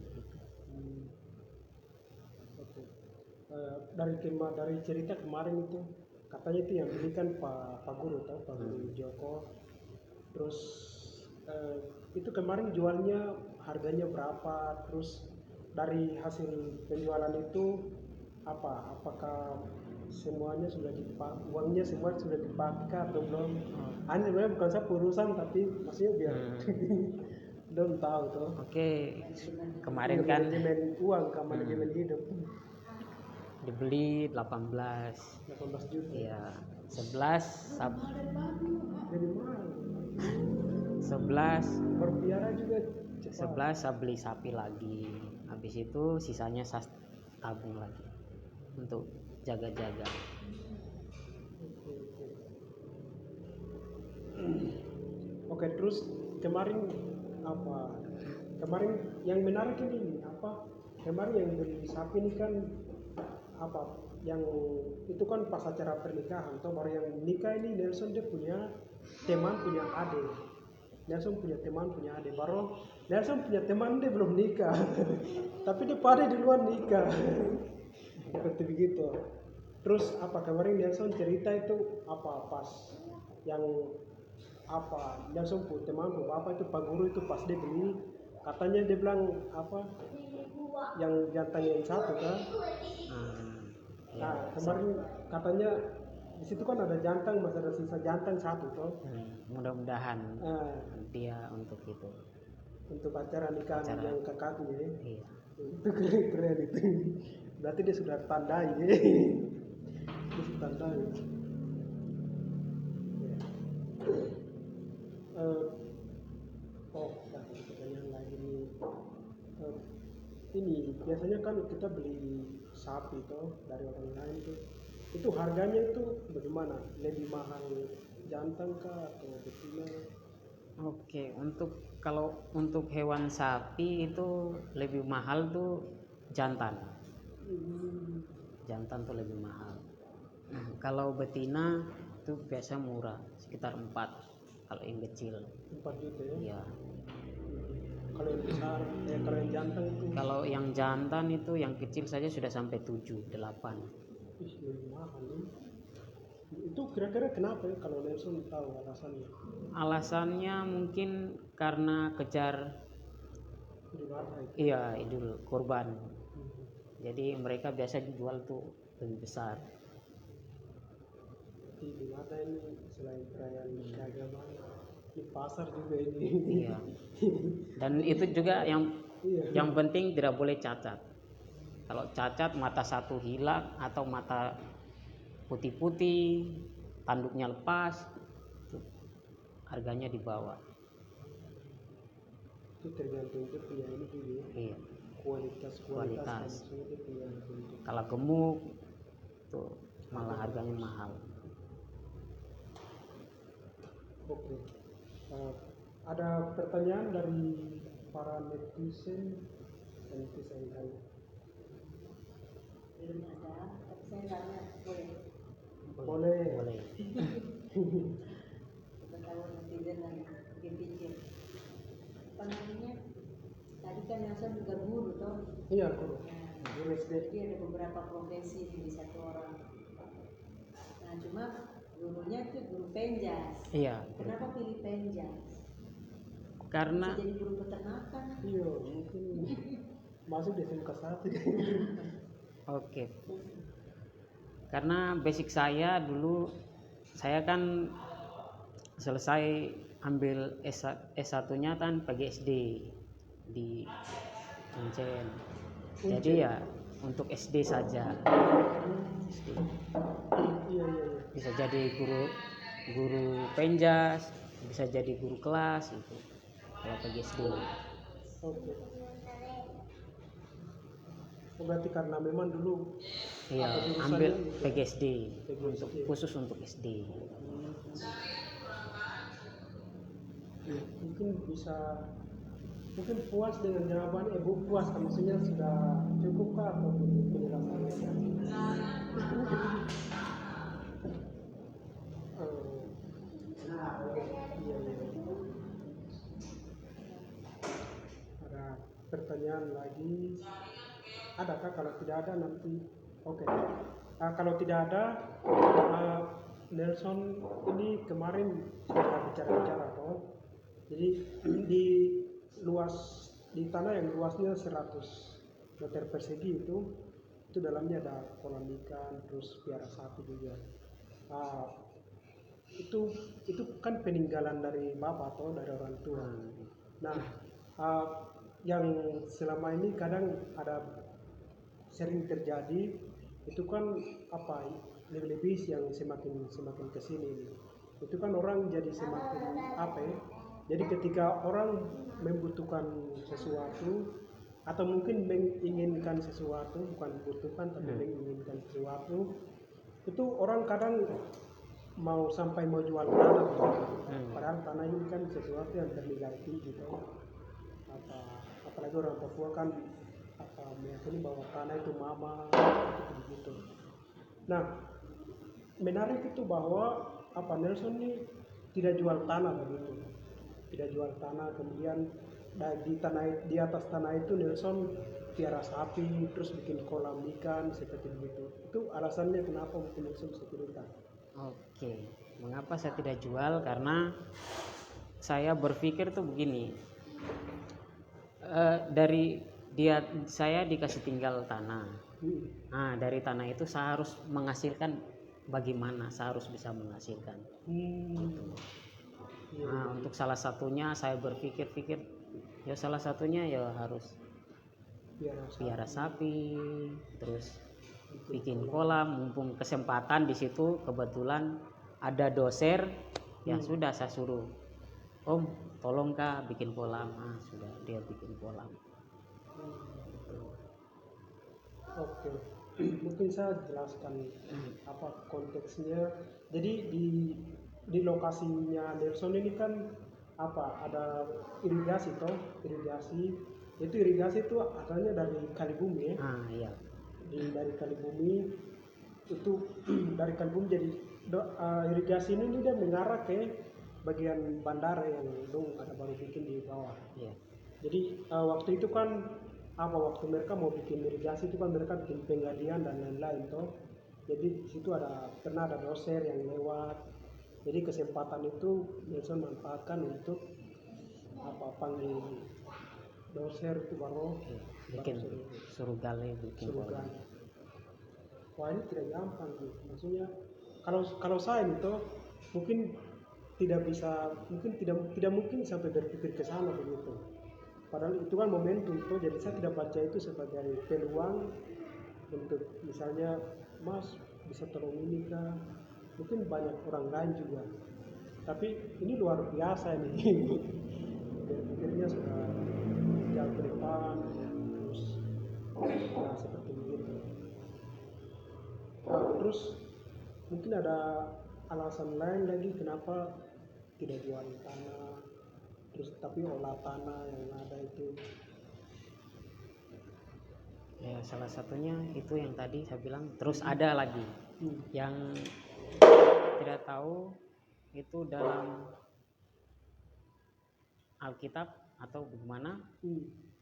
Oke. Dari cerita kemarin itu katanya itu yang beli kan Pak Guru tahu Pak Guru Joko. Terus itu kemarin jualnya harganya berapa? Terus dari hasil penjualan itu apakah semuanya sudah dipakai, uangnya semua sudah dipakai atau belum? Sebenarnya bukan saya urusan tapi maksudnya biar belum tahu tuh. Oke, kemarin kan manajemen uang ke manajemen hidup dibeli 18 juta. Iya, 11 Jadi mahal. 11 Berpiara juga cepat. 11 saya beli sapi lagi. Habis itu sisanya saya tabung lagi untuk jaga-jaga. Oke, terus kemarin yang menarik ini kemarin yang beli sapi ini kan yang itu kan pas acara pernikahan atau baru yang nikah ini Nelson dia punya teman punya adik. Baru Nelson punya teman dia belum nikah tapi dia pada duluan nikah. Seperti begitu. Terus kemarin Nelson cerita itu pas yang Nelson punya teman bapak itu Pak Guru itu pas dia beli katanya dia bilang yang jantan yang satu kan. Nah kemarin katanya di situ kan ada jantan, masih ada sisa jantan satu toh. Mudah-mudahan dia untuk itu. Untuk acara nikahan yang kakaknya. Iya. Itu keren itu. Berarti dia sudah tandai. Dia sudah tandai. Pertanyaan lagi nih. Ini biasanya kan kita beli sapi toh dari orang lain tuh. Itu harganya itu bagaimana? Lebih mahal jantan kah atau betina? Oke, kalau untuk hewan sapi itu lebih mahal tuh jantan. Jantan tuh lebih mahal. Kalau betina itu biasa murah, sekitar 4 kalau yang kecil. 4 juta ya. Iya. Kalau yang besar, kalau yang jantan itu Kalau yang jantan itu yang kecil saja sudah sampai 7, 8. lebih mahal nih. Itu kira-kira kenapa ya kalau Nelson tahu alasannya? Alasannya mungkin karena kejar Idul Adha itu. iya idul kurban. Jadi mereka biasa dijual tuh lebih besar. Idul Adha ini selain perayaan keagamaan, di pasar juga ini. Iya. Dan itu juga Iya. yang penting tidak boleh cacat. Kalau cacat mata satu hilang atau mata putih-putih, tanduknya lepas, itu harganya di bawah. Itu tergantung itu punya ini juga ya. Iya. Kualitas maksudnya itu tergantung. Kalau gemuk itu malah harganya mahal. Oke. Ada pertanyaan dari para netizen dan lain. Belum ada, tapi saya tanya Boleh. kita tahu netizen dan pikir apa namanya, tadi kan Nelson juga guru toh. Iya, guru. Nah, Guru SD. jadi ada beberapa profesi di satu orang. Nah cuma gurunya itu guru penjas. Iya. Kenapa pilih penjas? Karena Bisa jadi guru peternakan. Iya, mungkin masuk di SMK 1. oke. Karena basic saya dulu, saya kan selesai ambil S1-nya kan PGSD di Uncen. Jadi ya untuk SD saja. SD. Iya. Bisa jadi guru penjas, bisa jadi guru kelas itu. Kalau PGSD. Oke. Berarti karena memang dulu Iya, apa jurusannya ambil gitu? PGSD PGSD. khusus untuk SD. Mungkin puas dengan jawabannya, puas maksudnya sudah cukup kah atau penjelasannya? Iya. Ada pertanyaan lagi? Adakah? Kalau tidak ada nanti oke. Kalau tidak ada, Nelson ini kemarin sudah bicara toh. Jadi di tanah yang luasnya 100 meter persegi itu dalamnya ada kolam ikan, terus piara sapi juga. Itu kan peninggalan dari bapak atau dari orang tua. Nah, yang selama ini kadang ada sering terjadi itu kan lebih yang semakin kesini itu kan orang jadi semakin jadi ketika orang membutuhkan sesuatu atau mungkin menginginkan sesuatu, bukan membutuhkan tapi menginginkan sesuatu, itu orang kadang mau jual tanah, padahal tanah ini kan sesuatu yang bernilai tinggi apalagi orang Papua kan meyakini bahwa tanah itu mama gitu. Nah, menarik itu bahwa Nelson ini tidak jual tanah begitu, tidak jual tanah. Kemudian di atas tanah itu Nelson piara sapi, terus bikin kolam ikan seperti begitu. Itu alasannya kenapa mungkin Nelson bisa cerita? Oke, mengapa saya tidak jual? Karena saya berpikir tuh begini, saya dikasih tinggal tanah. Nah, dari tanah itu saya harus menghasilkan bagaimana saya harus bisa menghasilkan. Gitu. Nah, untuk salah satunya saya berpikir ya salah satunya ya harus piara sapi, terus bikin kolam. Mumpung kesempatan di situ kebetulan ada doser, ya sudah saya suruh, Om tolong kak bikin kolam. Sudah dia bikin kolam. Oke. Mungkin saya jelaskan konteksnya. Jadi di lokasinya Nelson ini kan ada irigasi itu asalnya dari kali bumi ya. Iya. dari kali bumi itu dari kali bumi jadi irigasi ini dia mengarah ke bagian bandara yang dong ada baru bikin di bawah. Iya. Jadi waktu itu kan waktu mereka mau bikin irigasi itu kan mereka bikin penggalian dan lain-lain toh. Jadi di situ pernah ada doser yang lewat. Jadi kesempatan itu Nelson manfaatkan untuk panggil doser itu baru Bikin suruh gali, bikin suruh kolam. gali. Wah ini tidak gampang gitu. Maksudnya kalau saya itu mungkin tidak mungkin sampai berpikir ke sana begitu. Padahal itu kan momentum tuh, jadi saya tidak baca itu sebagai peluang untuk misalnya Mas bisa tolong ini kah, mungkin banyak orang lain juga, tapi ini luar biasa ini. Berpikirnya sudah jauh ke depan terus seperti begitu. Terus mungkin ada alasan lain lagi kenapa tidak jual tanah terus tapi olah tanah yang ada itu. Ya salah satunya itu yang tadi saya bilang. Terus ada lagi yang tidak tahu itu dalam Alkitab atau bagaimana.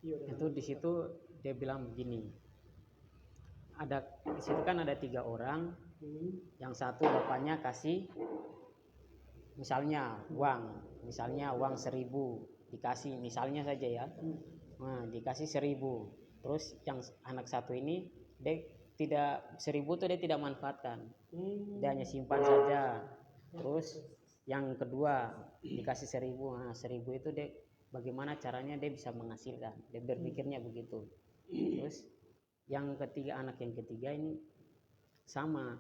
Itu di situ dia bilang begini, ada di situ kan ada 3 orang. Yang satu bapaknya kasih misalnya uang 1.000 dikasih misalnya saja ya. Nah, dikasih 1.000. Terus yang anak satu ini dia tidak 1.000 tuh dia tidak manfaatkan. Dia hanya simpan saja. Terus yang kedua dikasih 1.000. Nah, 1.000 itu dia bagaimana caranya dia bisa menghasilkan. Dia berpikirnya begitu. Terus yang ketiga, anak yang ketiga ini sama,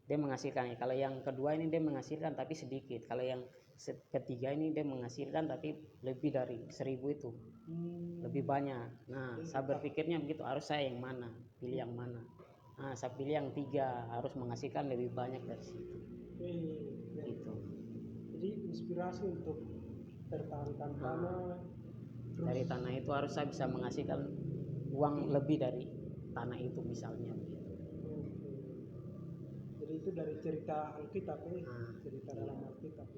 dia menghasilkan. Kalau yang kedua ini dia menghasilkan tapi sedikit. Kalau yang ketiga ini dia menghasilkan tapi lebih dari 1.000 itu, lebih banyak. Nah, saya berpikirnya begitu, harus saya yang mana, pilih yang mana. Nah, saya pilih yang 3, harus menghasilkan lebih banyak dari situ. Gitu. Jadi inspirasi untuk pertahankan tanah. Dari tanah itu harus saya bisa menghasilkan uang lebih dari tanah itu misalnya. Jadi itu dari cerita Alkitab cerita dalam Alkitab.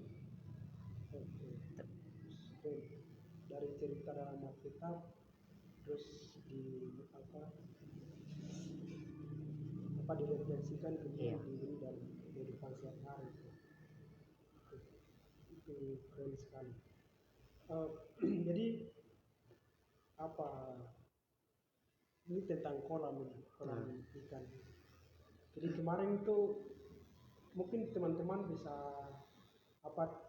Dari cerita dalam Alkitab terus direfleksikan kemudian di dalam kehidupan sehari-hari. Itu keren sekali. Jadi ini tentang kolam ikan. Jadi kemarin itu mungkin teman-teman bisa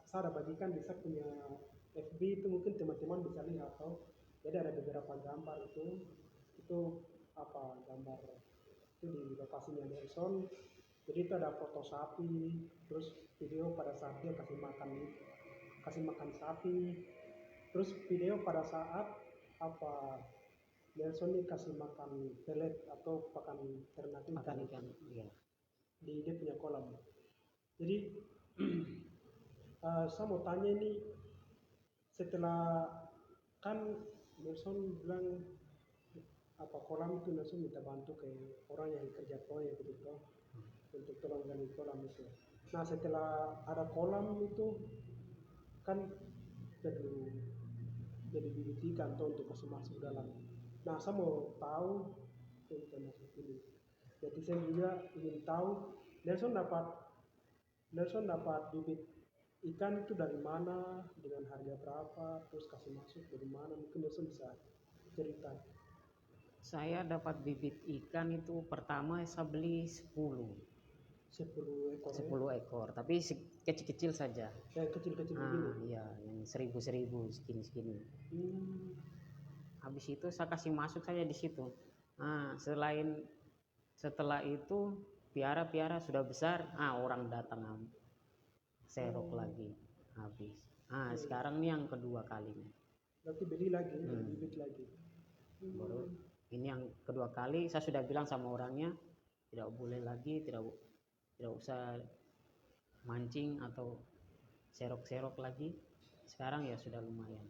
saya bagikan bisa punya FB itu, mungkin teman-teman bisa lihat jadi ada beberapa gambar itu gambar itu di lokasinya Nelson. Jadi itu ada foto sapi, terus video pada saat dia kasih makan sapi, terus video pada saat Nelson ini kasih makan pelet atau pakan ternak ikan. Di dia punya kolam. Jadi saya mau tanya ini, setelah kan Nelson bilang kolam itu Nelson minta bantu ke orang yang kerja proyek gitu untuk tolong gali kolam itu. Nah, setelah ada kolam itu kan perlu jadi bibit ikan untuk masuk dalam. Nah, saya mau tahu termasuk ini. Jadi saya juga ingin tahu Nelson dapat bibit ikan itu dari mana, dengan harga berapa, terus kasih masuk dari mana, mungkin Nelson bisa cerita. Saya dapat bibit ikan itu pertama saya beli 10 ekor, tapi kecil-kecil saja. Kecil-kecil begini. Iya, yang 1.000 segini. Habis itu saya kasih masuk saja di situ. Nah, setelah itu piara sudah besar, orang datang serok lagi, habis. Sekarang ini yang kedua kalinya. Berarti beli lagi, bibit lagi. Baru ini yang kedua kali, saya sudah bilang sama orangnya tidak boleh lagi, tidak usah mancing atau serok lagi. Sekarang ya sudah lumayan.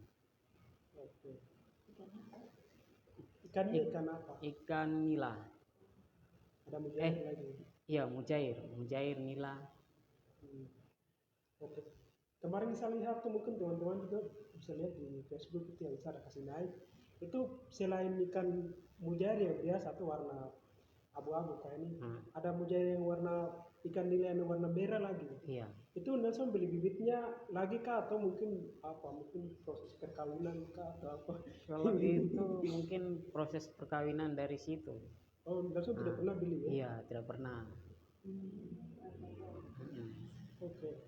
Ikannya ikan apa? Ikan nila. Ada Mujair lagi. Iya, Mujair Nila. Oke. Kemarin saya lihat tuh, mungkin teman-teman juga bisa lihat di Facebook itu yang saya kasih naik. Itu selain ikan mujair yang biasa tuh warna abu-abu kayak ini, ada mujair yang warna ikan nila yang warna merah lagi. Iya. Itu Nelson beli bibitnya lagi kah, atau mungkin apa? Mungkin proses perkawinan kah atau apa? Kalau itu mungkin proses perkawinan dari situ. Oh, Nelson tidak pernah beli ya? Iya, tidak pernah. Oke.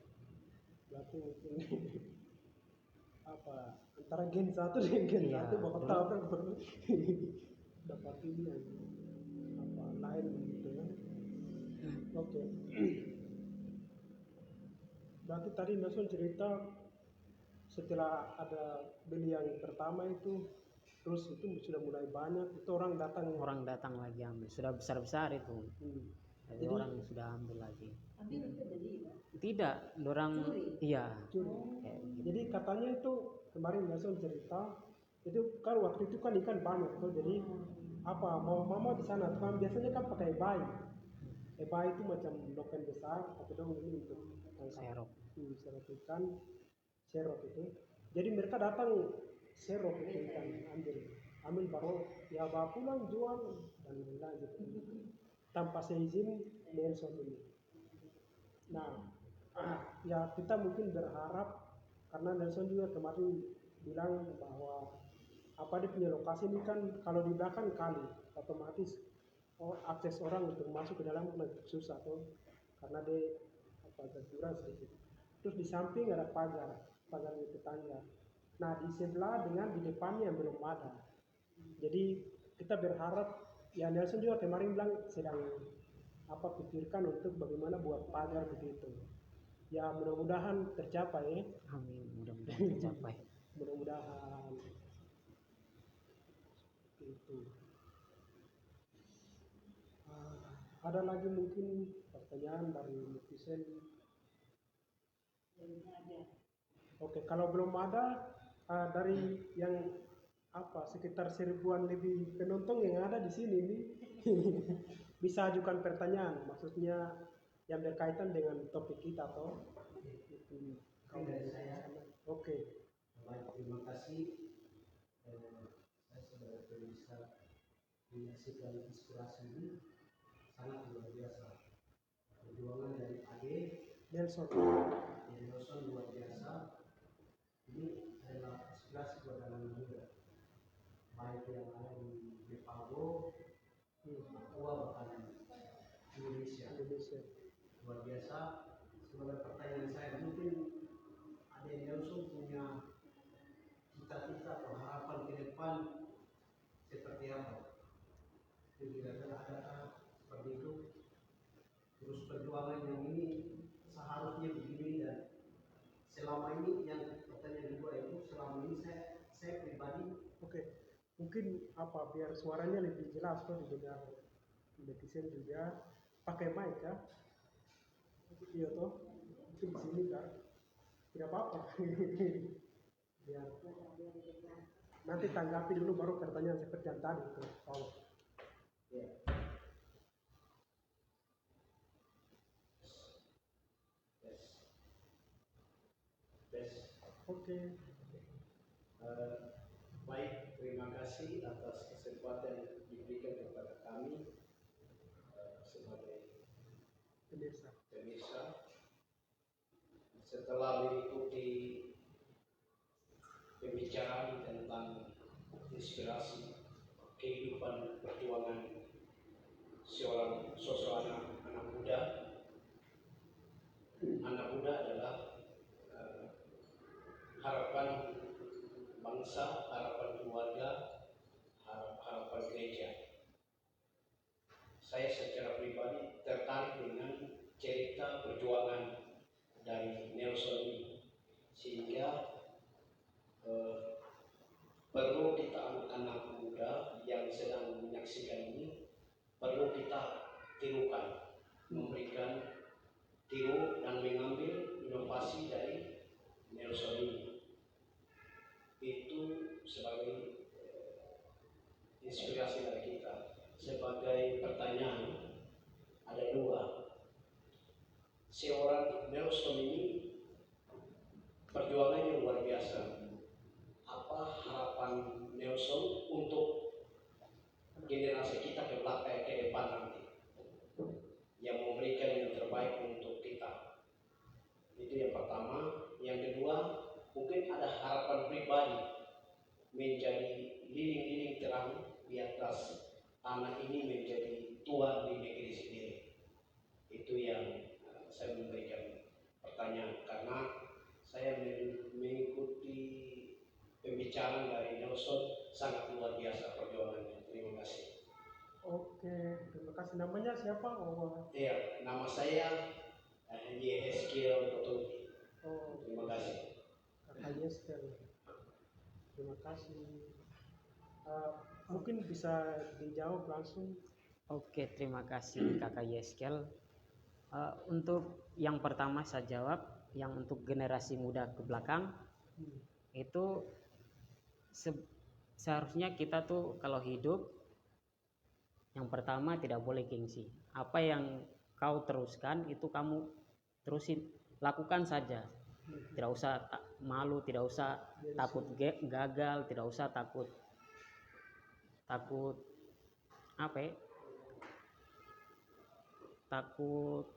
Berarti mungkin apa antara gen 1 dan gen Iya, 1 bapak tabrak baru dapat ini yang apa lain gitu ya. Oke. Berarti tadi Nelson cerita setelah ada beli yang pertama itu, terus itu sudah mulai banyak, itu orang datang lagi ambil, sudah besar itu. Jadi orang sudah ambil lagi. Ambil itu beli ya? Tidak, orang iya. curi. Jadi katanya itu kemarin Nelson cerita itu kan waktu itu kan ikan banyak tuh, jadi apa mama di sana kan biasanya kan pakai bayi. Bayi itu macam loken besar, tapi dong ini untuk Serok. Serok ikan, serok itu. Jadi mereka datang serok itu ikan, ambil baru ya bawa pulang jual dan lain-lain gitu. Tanpa seizin Nelson ini. Nah, ya kita mungkin berharap, karena Nelson juga kemarin bilang bahwa apa dia punya lokasi ini kan kalau di belakang kali, otomatis akses orang untuk masuk ke dalam susah tuh, karena dia apa berjurang sedikit. Terus di samping ada pagar di tetangga. Nah di sebelah dengan di depannya belum ada. Jadi kita berharap, ya Nelson juga kemarin bilang sedang apa pikirkan untuk bagaimana buat pagar begitu. Ya mudah-mudahan tercapai ya. Amin, mudah-mudahan tercapai. Mudah-mudahan itu. Ada lagi mungkin pertanyaan dari netizen? Oke, kalau belum ada dari yang apa sekitar 1000-an lebih penonton yang ada di sini nih bisa ajukan pertanyaan, maksudnya yang berkaitan dengan topik kita toh. Dari saya. Oke. Baik, terima kasih. Saya sebagai pemirsa menyaksikan inspirasi ini sangat luar biasa. Perjuangan dari Ade Nelson luar biasa. Ini adalah inspirasi buat anak muda, baik yang ada di Pago, Papua, bahkan Indonesia. Luar biasa. Sebagai pertanyaan saya, mungkin Ade Nelson punya cita-cita atau harapan ke depan seperti apa? Kira-kira adakah seperti itu? Terus perjuangan yang ini seharusnya begini, dan selama ini yang pertanyaan kedua itu, selama ini saya pribadi. Oke. Mungkin apa biar suaranya lebih jelas kok didengar netizen juga, pakai mic ya. Iya toh, mungkin di sini kan tidak apa-apa. Biar nanti tanggapi dulu baru pertanyaan seperti yang tadi itu. Ya. Oke. Baik, terima kasih atas kesempatan yang diberikan kepada kami sebagai Pemirsa. Setelah mengikuti pembicaraan tentang inspirasi kehidupan perjuangan sosok anak muda. Anak muda adalah harapan bangsa, harapan keluarga, harapan gereja. Saya secara pribadi tertarik dengan cerita perjuangan dari Nelson ini, sehingga perlu kita anak-anak muda yang sedang menyaksikan ini, perlu kita tirukan, memberikan tiru dan mengambil inovasi dari Nelson ini. Itu sebagai inspirasi dari kita. Sebagai pertanyaan, seorang Nelson ini perjuangannya luar biasa. Apa harapan Nelson untuk generasi kita ke belakang ke depan nanti, yang memberikan yang terbaik untuk kita? Itu yang pertama. Yang kedua, mungkin ada harapan pribadi menjadi lilin-lilin terang di atas anak ini menjadi tuan di negeri sendiri. Itu yang saya memberikan pertanyaan, karena saya mengikuti pembicaraan dari Nelson, sangat luar biasa perjuangannya. Terima kasih. Oke, terima kasih. Namanya siapa? Oh, Ya, nama saya Yeskiel Kotuti. oh, Terima kasih. Kakak Yeskel. Terima kasih. Mungkin bisa dijawab langsung. Oke, terima kasih Kakak Yeskel. Untuk yang pertama saya jawab, yang untuk generasi muda ke belakang itu seharusnya kita tuh kalau hidup, yang pertama tidak boleh gengsi. Apa yang kau teruskan itu kamu terusin, lakukan saja. Tidak usah malu, tidak usah takut gagal, tidak usah takut apa ya, takut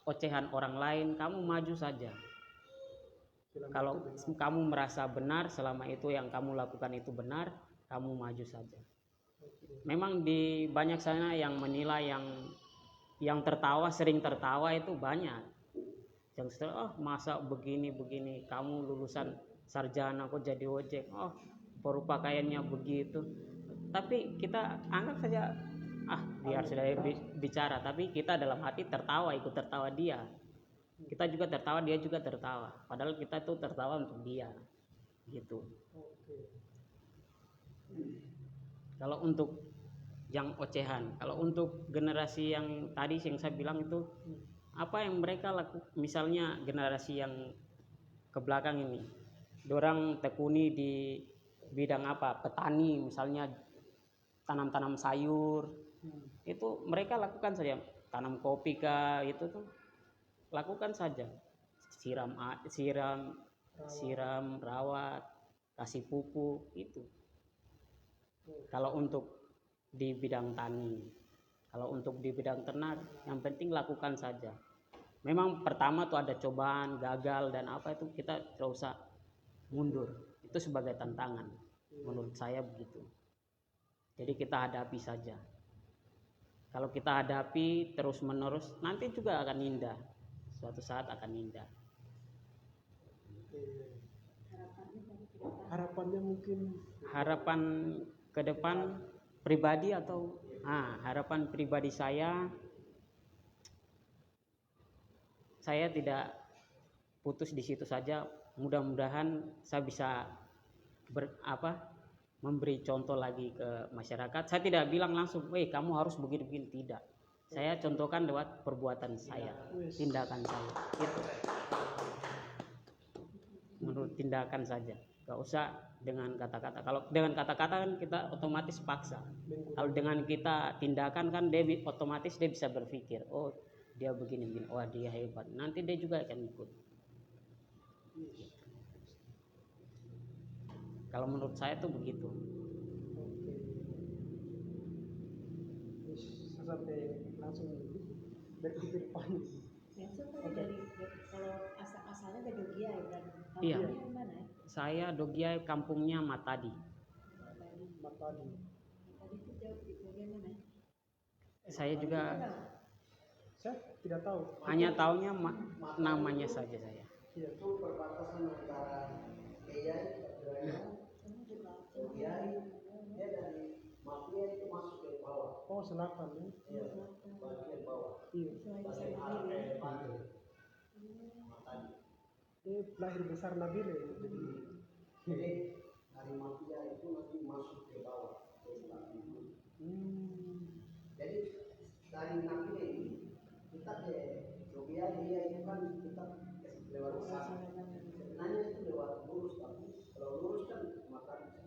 ocehan orang lain. Kamu maju saja. Kalau kamu merasa benar, selama itu yang kamu lakukan itu benar, kamu maju saja. Memang di banyak sana yang menilai, yang tertawa, sering tertawa itu banyak. Yang setelah, masa begini, kamu lulusan sarjana kok jadi ojek, pakaiannya begitu. Tapi kita anggap saja, biar sudah bicara, tapi kita dalam hati tertawa, ikut tertawa dia. Kita juga tertawa, dia juga tertawa. Padahal kita tuh tertawa untuk dia, gitu. Kalau untuk yang ocehan, kalau untuk generasi yang tadi yang saya bilang itu, apa yang mereka lakukan, misalnya generasi yang ke belakang ini, dorang tekuni di bidang apa, petani misalnya, tanam sayur, itu mereka lakukan saja, tanam kopi kah, itu tuh lakukan saja, siram, rawat, kasih pupuk, itu. Kalau untuk di bidang tani, kalau untuk di bidang ternak, yang penting lakukan saja. Memang pertama tuh ada cobaan, gagal dan apa, itu kita tidak usah mundur, itu sebagai tantangan, menurut saya begitu. Jadi kita hadapi saja. Kalau kita hadapi terus menerus, nanti juga akan indah, suatu saat akan indah. Harapannya mungkin, harapan ke depan pribadi atau harapan pribadi saya tidak putus di situ saja. Mudah-mudahan saya bisa memberi contoh lagi ke masyarakat. Saya tidak bilang langsung, kamu harus begini-begini, tidak. Saya contohkan lewat perbuatan saya, tindakan saya. Itu. Menurut tindakan saja, gak usah dengan kata-kata. Kalau dengan kata-kata kan kita otomatis paksa. Kalau dengan kita tindakan kan dia otomatis dia bisa berpikir, dia begini, dia hebat. Nanti dia juga akan ikut. Kalau menurut saya tuh begitu. sampai langsung berpikir panjang. Nelson tadi dari kalau asalnya dari Dogia ya, dan Iya. kampungnya mana ya? Saya Dogia, kampungnya Matadi. Matadi. Tadi itu jauh di bagian mana? Saya juga Saya tidak tahu. hanya taunya namanya saja saya. Iya. Itu perbatasan antara Eyai, Dogiai, dia dari Mafia itu masuk ke bawah. Oh, selatan ya. Iya, bagian bawah. Iya. Bagian arah ke pantai. Matadi. Lahir besar Nabire. Jadi dari Mafia itu nanti masuk ke bawah. Jadi dari Nabire ini kita ke Dogiai, dia itu kan kita lewat sana. Sebenarnya itu lewat lurus, tapi kalau lurus kan Matadi.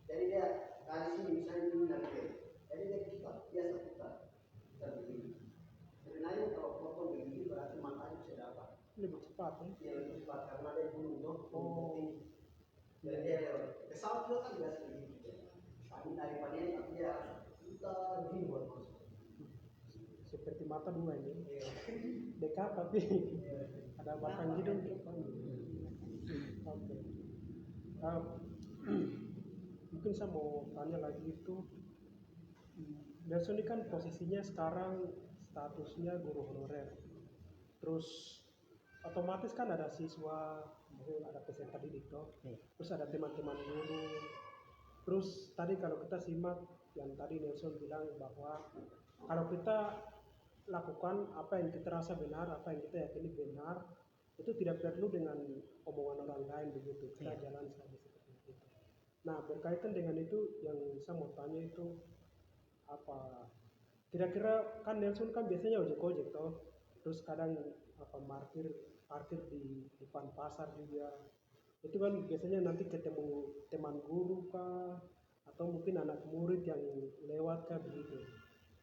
Jadi dia dari sini misalnya ini Nabire. Jadi dia biasa kita begini. cepat ya. Dia lebih cepat karena dia gunung tuh. Oh. Dan dia pesawat juga kan biasa begitu. Tapi daripada dia tapi dia putar begini buat masuk. Seperti mata dua ini. Iya. Dekat tapi ada batang hidung di depan. Oke. Mungkin saya mau tanya lagi itu, Nelson ini kan posisinya sekarang statusnya guru honorer. Terus otomatis kan ada siswa, mungkin ada peserta didik toh. Terus ada teman-teman guru. Terus tadi kalau kita simak yang tadi Nelson bilang bahwa kalau kita lakukan apa yang kita rasa benar, apa yang kita yakini benar, itu tidak perlu dengan omongan orang lain begitu. Kita jalan saja seperti itu. Nah, berkaitan dengan itu yang saya mau tanya itu apa? Kira-kira kan Nelson kan biasanya ojek-ojek toh, terus kadang apa parkir di depan pasar juga. Itu kan biasanya nanti ketemu teman guru kah, atau mungkin anak murid yang lewat kah begitu.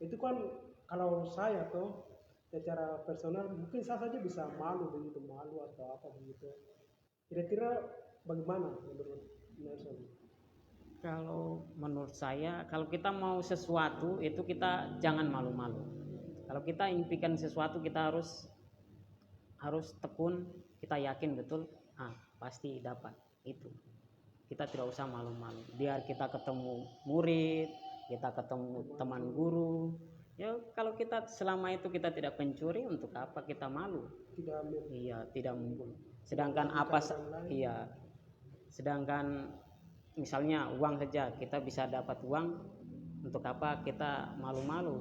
Itu kan kalau saya toh secara personal mungkin saya saja bisa malu begitu, malu atau apa begitu. Kira-kira bagaimana menurut Nelson? Kalau menurut saya, kalau kita mau sesuatu itu kita jangan malu-malu. Kalau kita impikan sesuatu kita harus tekun, kita yakin betul, pasti dapat itu. Kita tidak usah malu-malu. Biar kita ketemu murid, kita ketemu teman guru. Ya kalau kita selama itu kita tidak pencuri, untuk apa kita malu? Tidak mungkin. Sedangkan misalnya uang saja, kita bisa dapat uang, untuk apa kita malu-malu?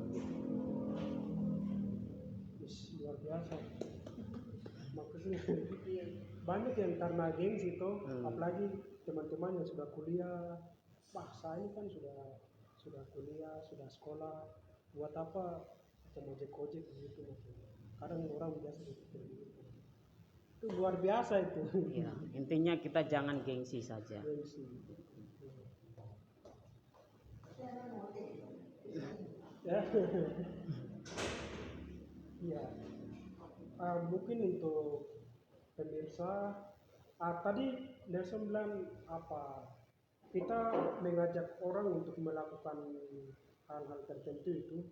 Luar biasa. Maksudnya banyak yang karena gengsi itu, apalagi teman-teman yang sudah kuliah. Saya kan sudah kuliah, sudah sekolah, buat apa mau ojek-ojek begitu. Kadang orang biasa seperti itu. Itu luar biasa itu. Ya, intinya kita jangan gengsi saja. Gengsi. Ya. Mungkin untuk pemirsa, tadi Nelson bilang apa? Kita mengajak orang untuk melakukan hal-hal tertentu itu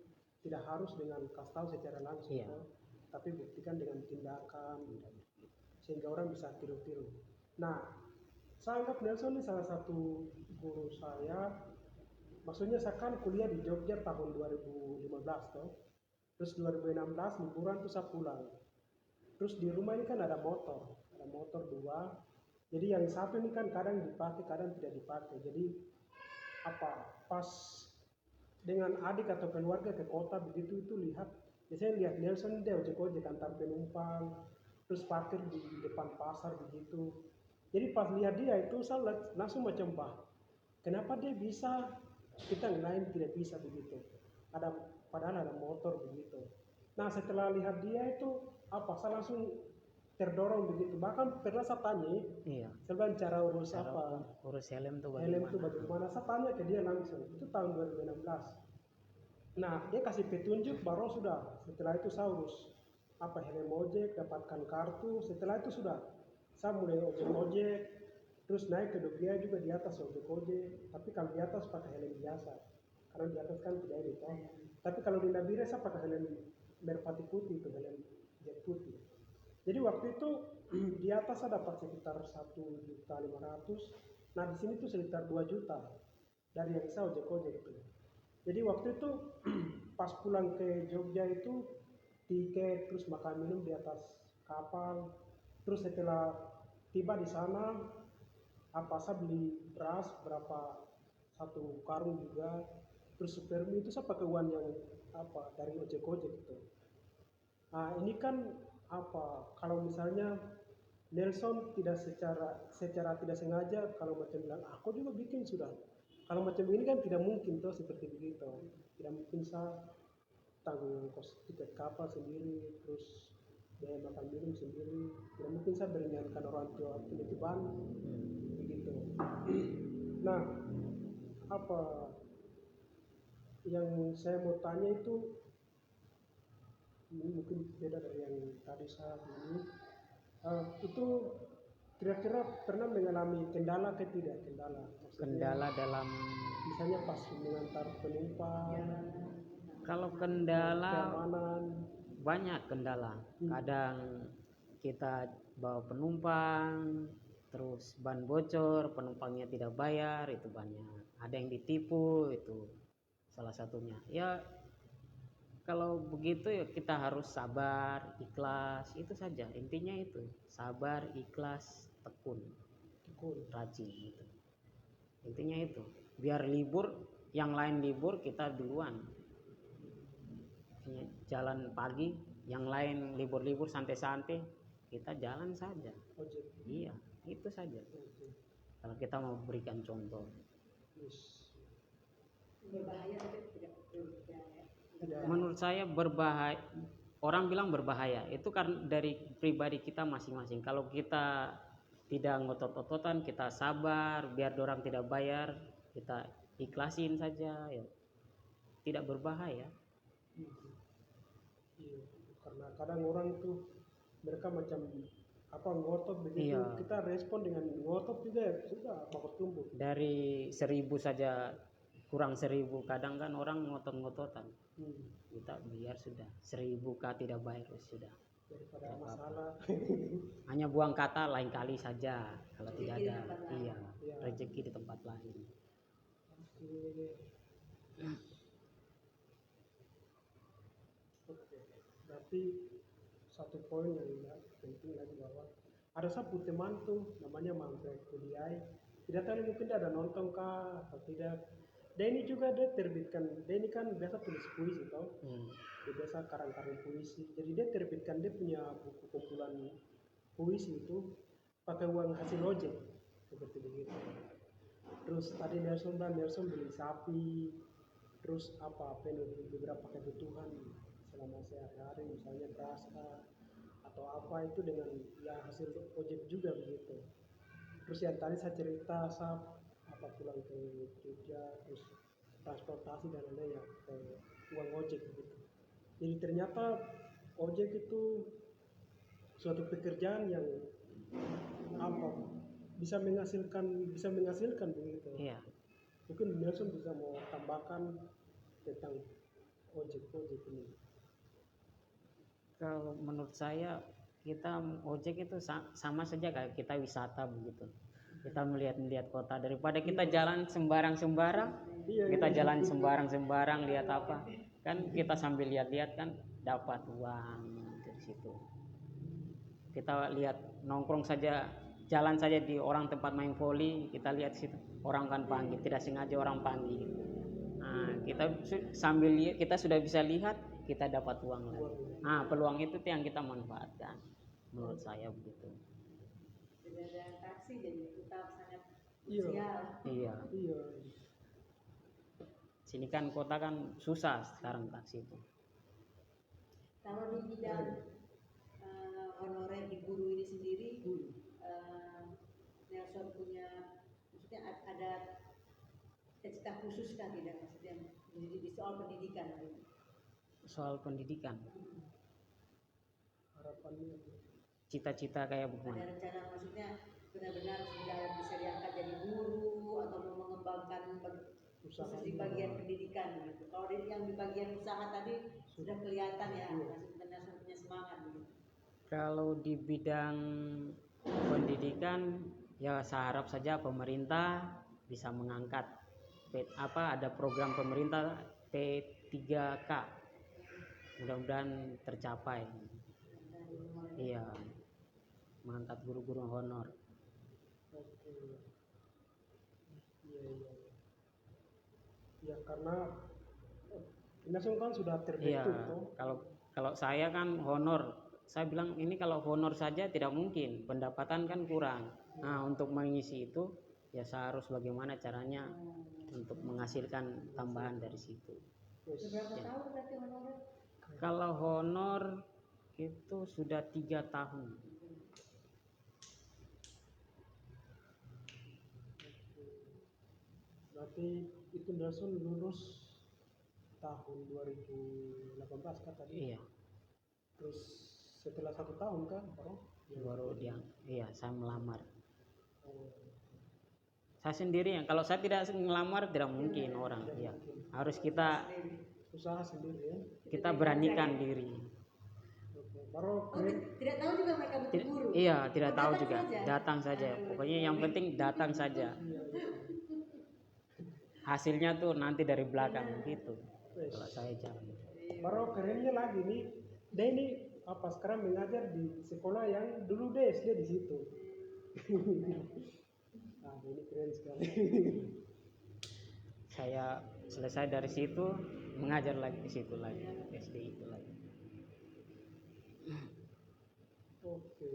tidak harus dengan kasih tahu secara langsung, tapi buktikan dengan tindakan sehingga orang bisa tiru-tiru. Nah, saya anggap Nelson ini salah satu guru saya. Maksudnya saya kan kuliah di Jogja tahun 2015 toh. Terus 2016 liburan tuh saya pulang. Terus di rumah ini kan ada motor dua. Jadi yang satu ini kan kadang dipakai, kadang tidak dipakai. Jadi pas dengan adik atau keluarga ke kota begitu itu biasanya lihat Nelson dia ojek-ojek antar penumpang, terus parkir di depan pasar begitu. Jadi pas lihat dia itu saya langsung macam kenapa dia bisa, kita yang lain tidak bisa begitu. Padahal ada motor begitu. Nah setelah lihat dia itu saya langsung terdorong begitu. Bahkan pernah saya tanya, saya bilang cara urus helm tuh bagaimana? Saya tanya ke dia langsung. Itu tahun 2016. Nah dia kasih petunjuk baru sudah. Setelah itu saya urus helm ojek, dapatkan kartu. Setelah itu sudah saya mulai ojek, terus naik ke Jogja juga di atas ojek. Tapi kalau di atas pakai helm biasa, karena di atas kan tidak ada. Tapi kalau di Nabire saya pakai helm merpati putih, itu helm jet putih. Jadi waktu itu di atas saya dapat sekitar 1.500.000. Nah di sini tuh sekitar 2 juta dari yang saya ojek itu. Jadi waktu itu pas pulang ke Jogja itu tiket, terus makan minum di atas kapal. Terus setelah tiba di sana, saya beli beras berapa, 1 karung juga. Terus supermi itu saya pakai uang yang dari ojek itu. Nah ini kan kalau misalnya Nelson tidak secara tidak sengaja, kalau macam bilang aku juga bikin sudah. Kalau macam ini kan tidak mungkin toh seperti begitu. Tidak mungkin saya tanggung kos tiket kapal sendiri, terus biaya makan minum sendiri. Tidak mungkin saya beringatkan orang tua tiba-tiba begitu. Nah, yang saya mau tanya itu ini mungkin beda dari yang tadi saya ini. Itu kira-kira pernah mengalami kendala ke tidak kendala? Maksudnya, Kendala dalam, misalnya pas mengantar penumpang, kalau kendala keamanan. banyak kendala. Kadang kita bawa penumpang, terus ban bocor, penumpangnya tidak bayar, itu banyak. Ada yang ditipu, itu salah satunya. Ya kalau begitu ya kita harus sabar, ikhlas, itu saja. Intinya itu, sabar, ikhlas, tekun, rajin gitu. Intinya itu. Biar libur, yang lain libur kita duluan. Jalan pagi, yang lain libur-libur santai-santai, kita jalan saja. Ojek. Iya, itu saja. Kalau kita mau berikan contoh. Berbahaya tapi tidak berbahaya. Menurut saya berbahaya. Orang bilang berbahaya. Itu karena dari pribadi kita masing-masing. Kalau kita tidak ngotot-ototan, kita sabar, biar orang tidak bayar, kita ikhlasin saja, ya tidak berbahaya. Iya, karena kadang orang tuh mereka macam apa ngotot begitu, Iya. kita respon dengan ngotot juga ya sudah bakal tumbuh. Dari 1000 saja kurang 1000, kadang kan orang ngotot-ngototan. Kita biar sudah 1000 kah tidak bayar, sudah Daripada tidak apa-apa. masalah. Hanya buang kata lain kali saja kalau Rezeki tidak di ada. tempat lain. Iya, Iya. rezeki di tempat lain. Oke. Berarti satu poin yang penting lagi bahwa ada satu teman tuh namanya Mangkek Kudiai. Tidak tahu mungkin dia ada nonton kah atau tidak. Dia ini juga dia terbitkan, dia ini kan biasa tulis puisi toh. Dia biasa karang-karang puisi. Jadi dia terbitkan dia punya buku kumpulan puisi itu pakai uang hasil ojek seperti begitu. Terus tadi Nelson beli sapi, terus apa penuhi beberapa kebutuhan selama sehari-hari, misalnya beras atau apa itu dengan ya hasil ojek juga begitu. Terus yang tadi saya cerita apa pulang ke Jogja, terus transportasi dan lain-lain ya ke uang ojek begitu. Jadi ternyata ojek itu suatu pekerjaan yang apa bisa menghasilkan begitu. Iya. Mungkin Nelson bisa mau tambahkan tentang ojek ini. Kalau menurut saya kita ojek itu sama saja kayak kita wisata begitu. Kita melihat kota, daripada kita jalan sembarang-sembarang, kita jalan sembarang-sembarang lihat apa, kan kita sambil lihat-lihat kan dapat uang dari situ. Kita lihat nongkrong saja, jalan saja di orang tempat main voli, kita lihat situ orang kan panggil, tidak sengaja orang panggil. Nah, kita sambil lihat, kita sudah bisa lihat, kita dapat uang lagi. Nah, peluang itu yang kita manfaatkan, menurut saya begitu. Dengan taksi jadi kita sangat Iya. krusial. Iya. Sini kan kota kan susah sekarang taksi itu. Kalau di bidang honorer di guru ini sendiri, Nelson punya, maksudnya ada cita khusus kan tidak, maksudnya di soal pendidikan gitu. Soal pendidikan, Harapannya cita-cita kayak Ada bagaimana? rencana maksudnya benar-benar sudah bisa diangkat jadi guru atau mau mengembangkan khusus di bagian pendidikan gitu. Kalau yang di bagian usaha tadi sudah kelihatan ya, maksudnya punya semangat gitu. Kalau di bidang pendidikan ya saya harap saja pemerintah bisa mengangkat ada program pemerintah P3K, mudah-mudahan tercapai. Iya, mengangkat guru-guru honor. oke. Iya. Ya karena Nelson kan sudah Iya, terbentuk toh. kalau saya kan honor, saya bilang ini kalau honor saja tidak mungkin, pendapatan kan kurang. Nah, untuk mengisi itu ya saya harus bagaimana caranya untuk menghasilkan tambahan dari situ. Berapa tahun berarti honorer? Kalau honor itu sudah 3 tahun. Berarti itu Nelson lulus tahun 2018 kan tadi. Iya. Terus setelah 1 tahun kan baru baru dia, iya saya melamar. Oh, Saya sendiri yang kalau saya tidak ngelamar tidak mungkin orang, ya harus kita usaha sendiri ya. beranikan diri. Oke. Baru Oh, keren. tidak tahu juga mereka butuh guru. Iya, tidak Oh, tahu datang juga, saja. datang saja. Pokoknya yang penting datang saja. Hasilnya tuh nanti dari belakang gitu. Kalau saya jalan. Baru kerennya lagi nih, dia ini apa sekarang mengajar di sekolah yang dulu dia SD di situ. Nah, ini keren sekali. Saya selesai dari situ mengajar lagi di situ lagi, SD itu lagi. Oke.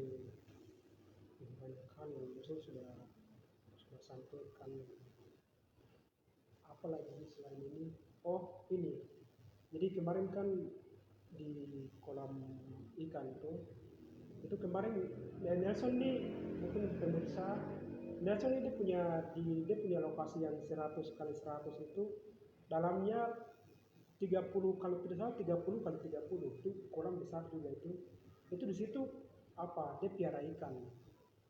Banyak hal yang Yusuf sudah sampaikan. Apa lagi selain ini? Oh, ini. Jadi kemarin kan di kolam ikan itu kemarin Nelson nih mungkin pemirsa, Nelson ini dia punya lokasi yang 100 kali 100 itu dalamnya 30 kalau tidak salah 30 kali 30 itu kolam besar juga itu di situ apa dia piara ikan.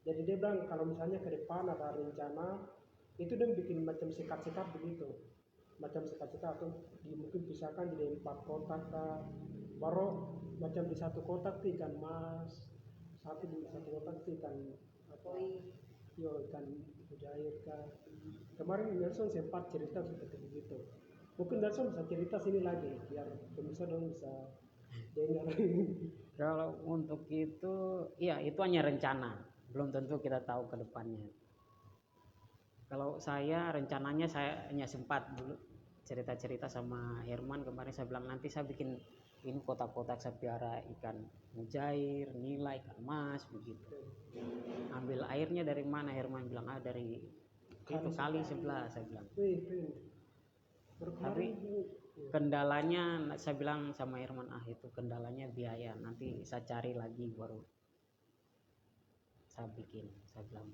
Jadi dia bilang kalau misalnya ke depan ada rencana itu dia bikin macam sekat-sekat begitu, macam sekat-sekat atau mungkin pisahkan jadi 4 kotak kah, baru macam di satu kotak itu ikan mas, di satu kotak itu ikan apa, ikan mujair kah. Kemarin Nelson sempat cerita seperti begitu. Mungkin Nelson bisa cerita sini lagi biar pemirsa dong bisa dengar. Kalau untuk itu, iya itu hanya rencana, belum tentu kita tahu ke depannya. Kalau saya rencananya saya hanya sempat dulu cerita-cerita sama Herman kemarin, saya bilang nanti saya bikin ini kotak-kotak saya piara ikan mujair, nila, ikan mas begitu. Ambil airnya dari mana? Herman bilang dari itu kali sebelah, saya bilang. Tapi kendalanya saya bilang sama Herman itu kendalanya biaya, nanti saya cari lagi baru saya bikin, saya bilang.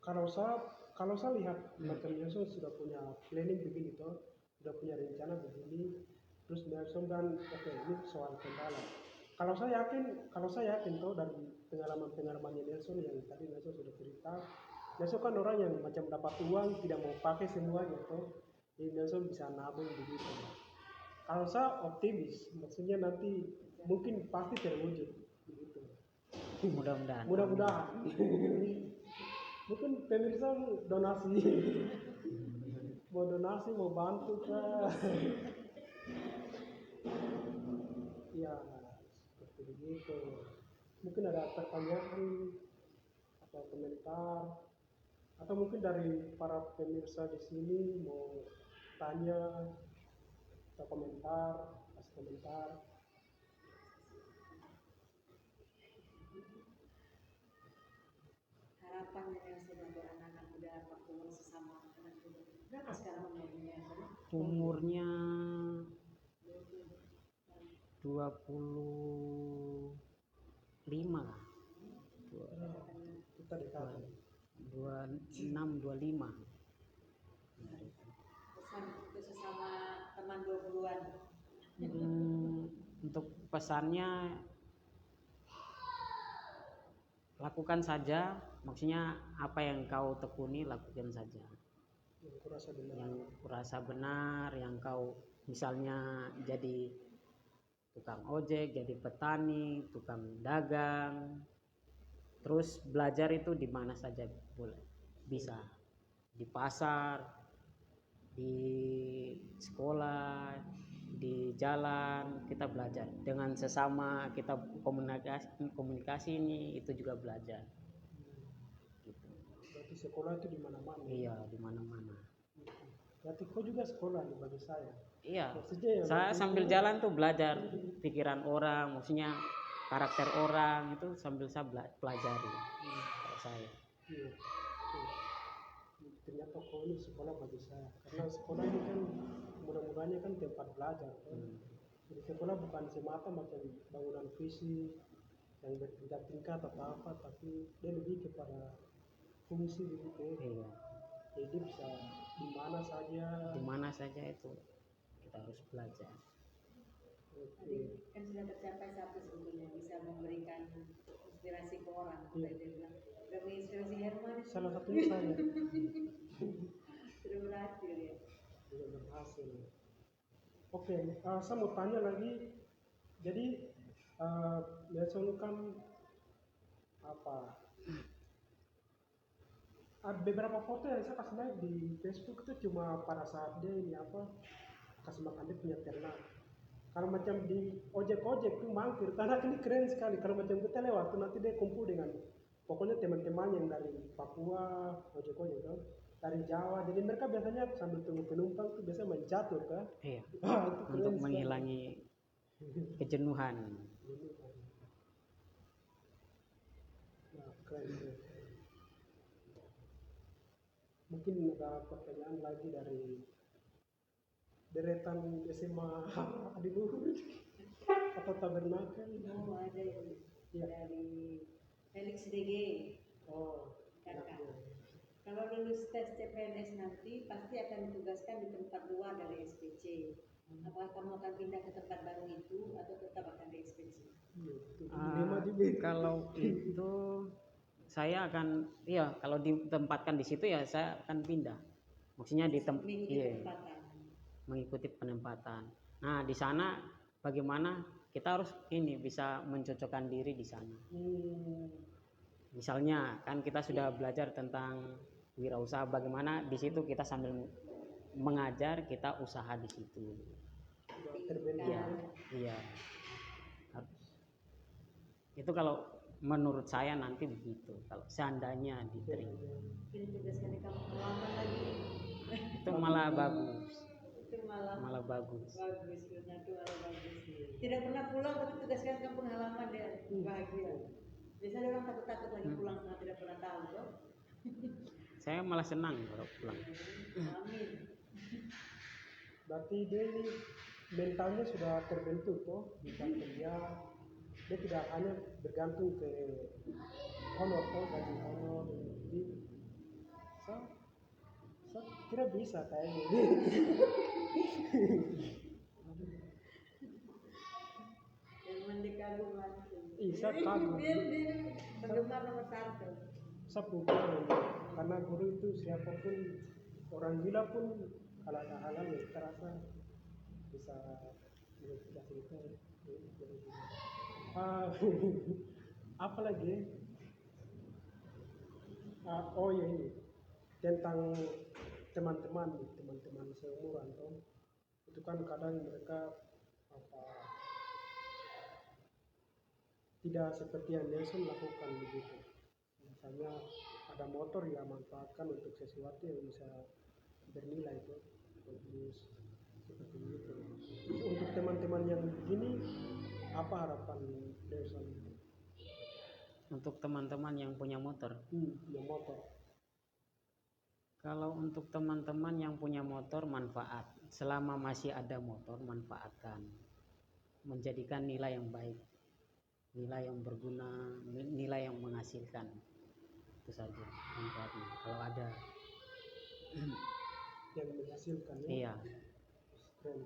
Kalau saya lihat macam Nelson sudah punya planning begini toh, sudah punya rencana begini, terus Nelson dan oke, ini soal kendala. Kalau saya yakin toh dari pengalamannya Nelson yang tadi Nelson sudah cerita, Nelson kan orang yang macam dapat uang tidak mau pakai semuanya toh, jadi Nelson bisa nabung begitu. Kalau saya optimis, maksudnya nanti mungkin pasti terwujud begitu. Mudah-mudahan. Mungkin pemirsa donasi, mau bantu kah? Ya seperti begitu. Mungkin ada pertanyaan atau komentar, atau mungkin dari para pemirsa di sini mau tanya atau komentar, kasih komentar. Harapannya yang sudah beranak muda waktu sesama anak muda. Berapa sekarang umurnya? Umurnya 25 lah. Kita dekat. 26, 25. Pesan untuk sesama teman 20-an. Untuk pesannya lakukan saja, maksudnya apa yang kau tekuni lakukan saja. Yang kurasa benar, yang kau misalnya jadi tukang ojek, jadi petani, tukang dagang, terus belajar itu di mana saja boleh, bisa di pasar, di sekolah, di jalan kita belajar dengan sesama, kita komunikasi ini itu juga belajar gitu. Berarti sekolah itu di mana-mana. Iya, di mana-mana. Berarti kau juga sekolah nih bagi saya. Iya, maksudnya saya sambil jalan tuh belajar pikiran orang, maksudnya karakter orang itu sambil saya pelajari. Kalau saya. Iya. Ternyata kau ini sekolah bagi saya, karena sekolah ini kan mudah-mudahnya kan tempat belajar kan. Jadi sekolah bukan semata macam bangunan fisik yang bertingkat-tingkat atau apa, tapi dia lebih kepada fungsi begitu. Iya. Jadi bisa di mana saja itu kita harus belajar. Tadi kan sudah tercapai satu sebetulnya, bisa memberikan inspirasi ke orang. Iya. Dia bilang, udah menginspirasi Herman, Salah satunya saya sudah berhasil ya. juga berhasil. Oke, saya mau tanya lagi. Jadi Nelson kan apa? Ada beberapa foto yang saya kasih live di Facebook itu cuma pada saat dia ini apa kasih makan dia punya ternak. Kalau macam di ojek-ojek tuh mangkir, ternak ini keren sekali. Kalau macam kita lewat tuh nanti dia kumpul dengan pokoknya teman-teman yang dari Papua, ojek-ojek kan, dari Jawa. Jadi mereka biasanya sambil tunggu penumpang tuh biasa main catur kan. Iya. Itu keren Untuk sekali. menghilangi kejenuhan. Nah, keren. Mungkin ada pertanyaan lagi dari deretan SMA Adi Luhur atau Tabernakel. Oh, ada yang Iya. dari Felix DG. Oh, Kakak. iya. Kalau lulus tes CPNS nanti pasti akan ditugaskan di tempat luar dari SPC. Apakah kamu akan pindah ke tempat baru itu atau tetap akan di SPC? Iya, itu dilema juga. Kalau itu saya akan, iya, kalau ditempatkan di situ ya saya akan pindah. Maksudnya Mengikuti iya, penempatan. mengikuti penempatan. Nah, di sana bagaimana kita harus ini bisa mencocokkan diri di sana. Misalnya kan kita sudah belajar tentang wirausaha, bagaimana di situ kita sambil mengajar kita usaha di situ. Terbentuk. Iya, iya. Itu kalau menurut saya nanti begitu. Kalau seandainya diterima, Ini tugaskan di kampung halaman lagi. itu malah bagus, Itu malah bagus. bagus, benar tuh malah bagus. Tidak pernah pulang tapi tugaskan kampung halaman dia bahagia. Biasanya orang takut-takut lagi pulang karena tidak pernah tahu toh. Saya malah senang kalau pulang. Amin. Berarti dia ini mentalnya sudah terbentuk toh, misalnya dia tidak hanya bergantung ke honor toh, gaji honor. Jadi saya kira bisa kayaknya. Dan mendekagum langsung. Ih, saya kagum. Dia penggemar nomor satu. Saya punya karena guru itu siapapun orang gila pun kalau ada hal-hal yang terasa bisa cerita. Apa lagi? Oh ya ini tentang teman-teman seumuran toh. Itu kan kadang mereka tidak seperti yang Nelson lakukan begitu. Misalnya ada motor ya manfaatkan untuk sesuatu yang bisa bernilai itu bagus seperti itu. Untuk teman-teman yang begini apa harapan Nelson? Untuk teman-teman yang punya motor, Punya motor. kalau untuk teman-teman yang punya motor, manfaat. Selama masih ada motor, manfaatkan. Menjadikan nilai yang baik, nilai yang berguna, nilai yang menghasilkan. Itu saja manfaatnya. Kalau ada, Yang menghasilkan ya. iya. Keren.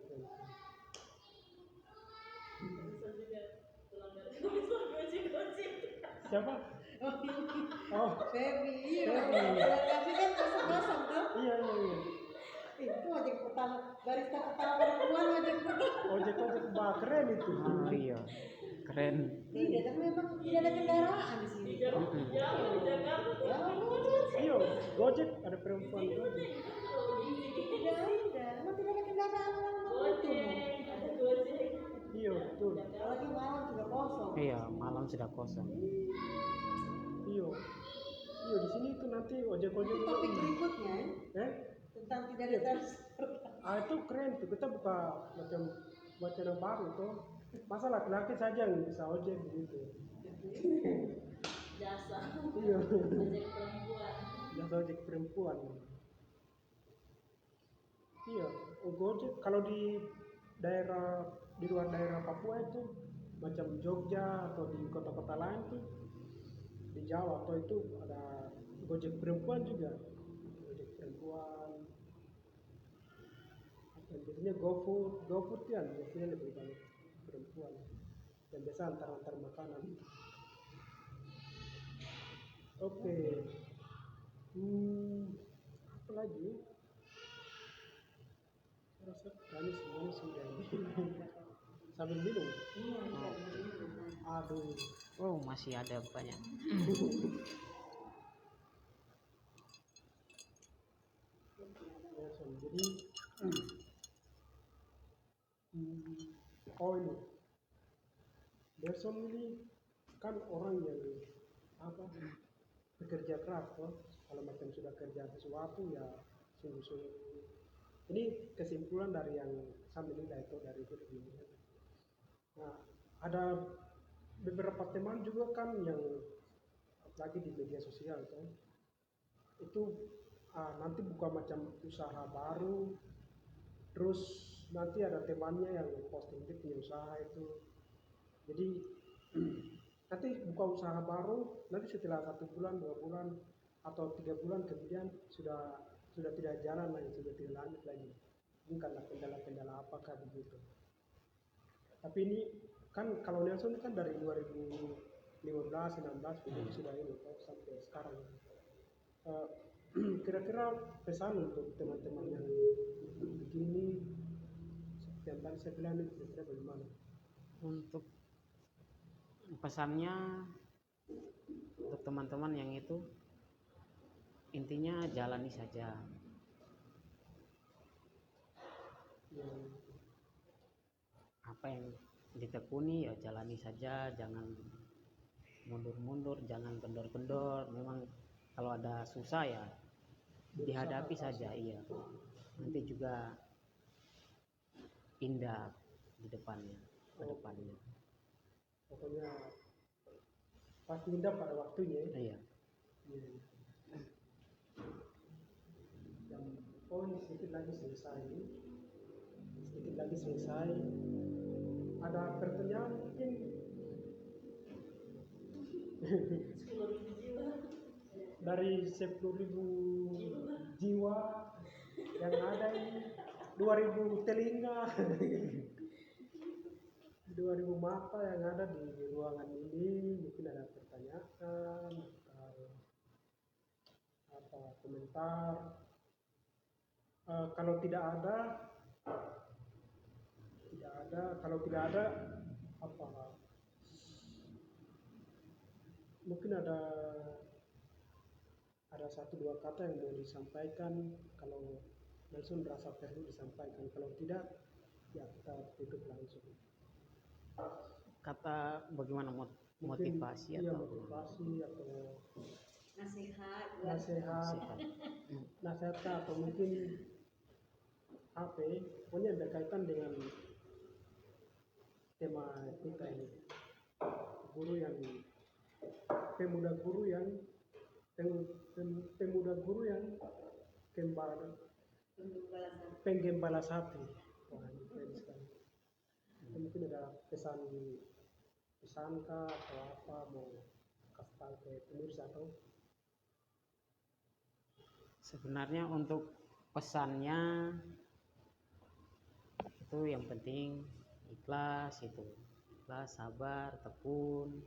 Siapa? Oh, Feby, iya. Feby. Tapi kan kosong-kosong tuh. iya. Itu ojek pertama, barista pertama perempuan ojek pertama. Ojek keren itu. Oh iya, keren. Tidak, tapi memang tidak ada kendaraan di sini. Iya, Gojek ada perempuan Gojek. Tidak ada, memang tidak ada kendaraan orang itu. Iya, betul. Apalagi malam sudah kosong. Iya, malam sudah kosong. Iya, di sini itu nanti ojek-ojek Itu topik berikutnya tentang tidak ada transportasi. itu keren tuh. Kita buka macam wacana baru tuh. Masa laki-laki saja yang bisa ojek begitu. Jasa Iya. ojek perempuan. Jasa ojek perempuan. Iya, Gojek kalau di luar daerah Papua itu macam Jogja atau di kota-kota lain tuh di Jawa atau itu ada Gojek perempuan juga. Gojek perempuan. Biasanya GoFood kan biasanya lebih banyak perempuan yang biasa antar makanan. Oke. Apa lagi? Saya rasa kami semuanya sudah ini. Sambil minum. Aduh. Oh, masih ada banyak. Jadi oh ini Nelson ini kan orang yang apa bekerja keras toh. Kalau macam sudah kerja sesuatu ya sungguh-sungguh. Ini kesimpulan dari yang saya menilai itu dari ini. Nah, ada beberapa teman juga kan yang lagi di media sosial kan itu nanti buka macam usaha baru, terus nanti ada temannya yang posting dia punya usaha itu, jadi nanti buka usaha baru, nanti setelah 1 bulan 2 bulan atau 3 bulan kemudian sudah tidak jalan lagi, sudah tidak lanjut lagi, ini karena kendala-kendala apakah begitu. Tapi ini kan kalau Nelson kan dari 2015 16 begitu sudah ini sampai sekarang. Kira-kira pesan untuk teman-teman yang begini yang tadi saya bilang ini kira-kira bagaimana? Untuk pesannya untuk teman-teman yang itu intinya jalani saja. Apa yang ditekuni ya jalani saja, jangan mundur-mundur, jangan kendor-kendor. Memang kalau ada susah ya dihadapi saja, iya. Nanti juga indah di depannya, ke depannya. Pokoknya pasti indah pada waktunya. Iya. Yang ini sedikit lagi selesai. Ada pertanyaan mungkin? 10.000 jiwa. Dari 10.000 jiwa yang ada ini 2.000 telinga 2.000 mata yang ada di ruangan ini, mungkin ada pertanyaan atau apa komentar. Kalau tidak ada apa mungkin ada 1-2 kata yang mau disampaikan kalau Nelson merasa perlu disampaikan, kalau tidak ya kita tutup langsung. Kata bagaimana motivasi mungkin, atau motivasi atau nasihat atau mungkin apa pokoknya yang berkaitan dengan tema kita ini, pemuda guru yang penggembala sapi. Wah, ini keren sekali. Mungkin ada pesan kah atau apa mau kasih tahu ke pemirsa atau? Sebenarnya untuk pesannya itu yang penting ikhlas, sabar, tekun,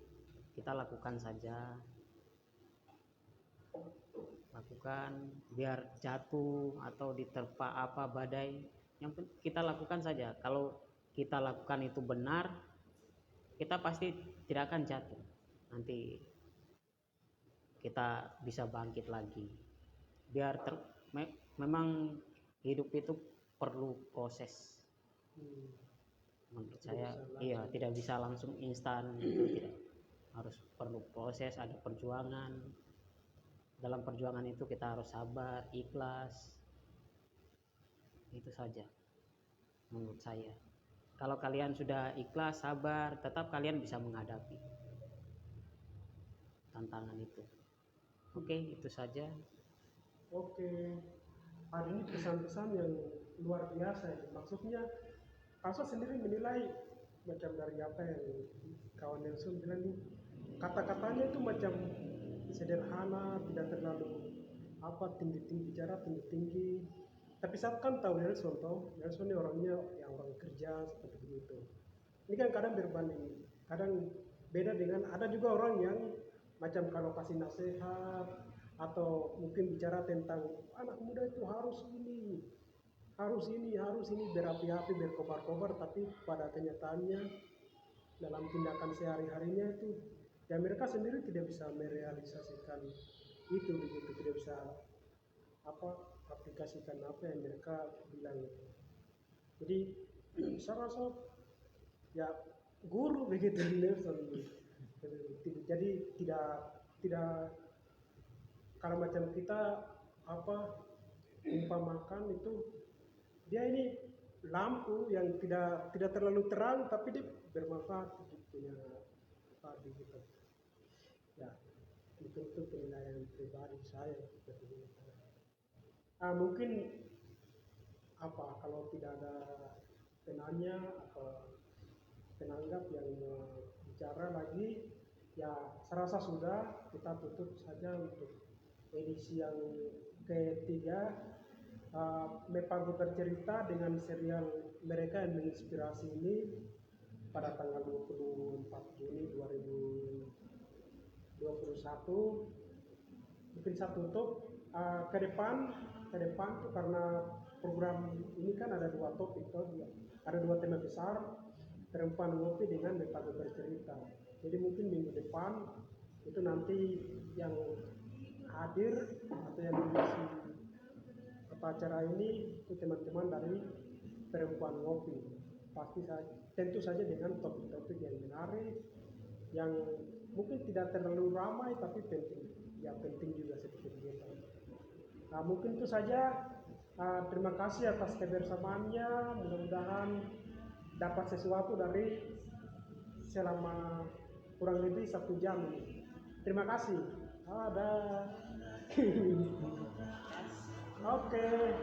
kita lakukan saja, biar jatuh atau diterpa apa badai, yang kita lakukan saja. Kalau kita lakukan itu benar, kita pasti tidak akan jatuh, nanti kita bisa bangkit lagi. Memang hidup itu perlu proses. Menurut saya iya, tidak bisa langsung instan gitu, tidak, harus perlu proses, ada perjuangan. Dalam perjuangan itu kita harus sabar, ikhlas, itu saja menurut saya. Kalau kalian sudah ikhlas, sabar, tetap kalian bisa menghadapi tantangan itu. Oke, itu saja. Oke, hari ini pesan-pesan yang luar biasa. Maksudnya, Kaso sendiri menilai macam dari apa yang kawan Nelson bilang nih, kata-katanya itu macam sederhana, tidak terlalu tinggi-tinggi bicara, tinggi-tinggi. Tapi saya kan tahu Nelson ini orangnya yang orang kerja seperti itu. ini kan kadang berbanding, kadang beda dengan ada juga orang yang macam kalau kasih nasihat atau mungkin bicara tentang anak muda itu harus ini berapi-api berkobar-kobar, tapi pada kenyataannya dalam tindakan sehari-harinya itu ya mereka sendiri tidak bisa merealisasikan itu begitu, tidak bisa aplikasikan apa yang mereka bilang. Jadi saya rasa ya guru begitu Nelson. Jadi tidak kalau macam kita umpamakan itu dia ini lampu yang tidak terlalu terang tapi dia bermanfaat punya gitu. Ya itu penilaian pribadi saya seperti itu. Mungkin kalau tidak ada penanya atau penanggap yang bicara lagi, ya saya rasa sudah, kita tutup saja untuk edisi yang ketiga. Mepago bercerita dengan serial mereka yang menginspirasi ini pada tanggal 24 Juni 2021. Mungkin saya tutup ke depan tuh, karena program ini kan ada dua topik ada dua tema besar, perempuan ngopi dengan Mepago bercerita. Jadi mungkin minggu depan itu nanti yang hadir atau yang mengisi acara ini itu teman-teman dari perempuan ngopi, tentu saja dengan topik-topik yang menarik, yang mungkin tidak terlalu ramai tapi penting juga seperti itu. Mungkin itu saja. Terima kasih atas kebersamaannya, mudah-mudahan dapat sesuatu dari selama kurang lebih 1 jam ini. Terima kasih. Ada. Oke.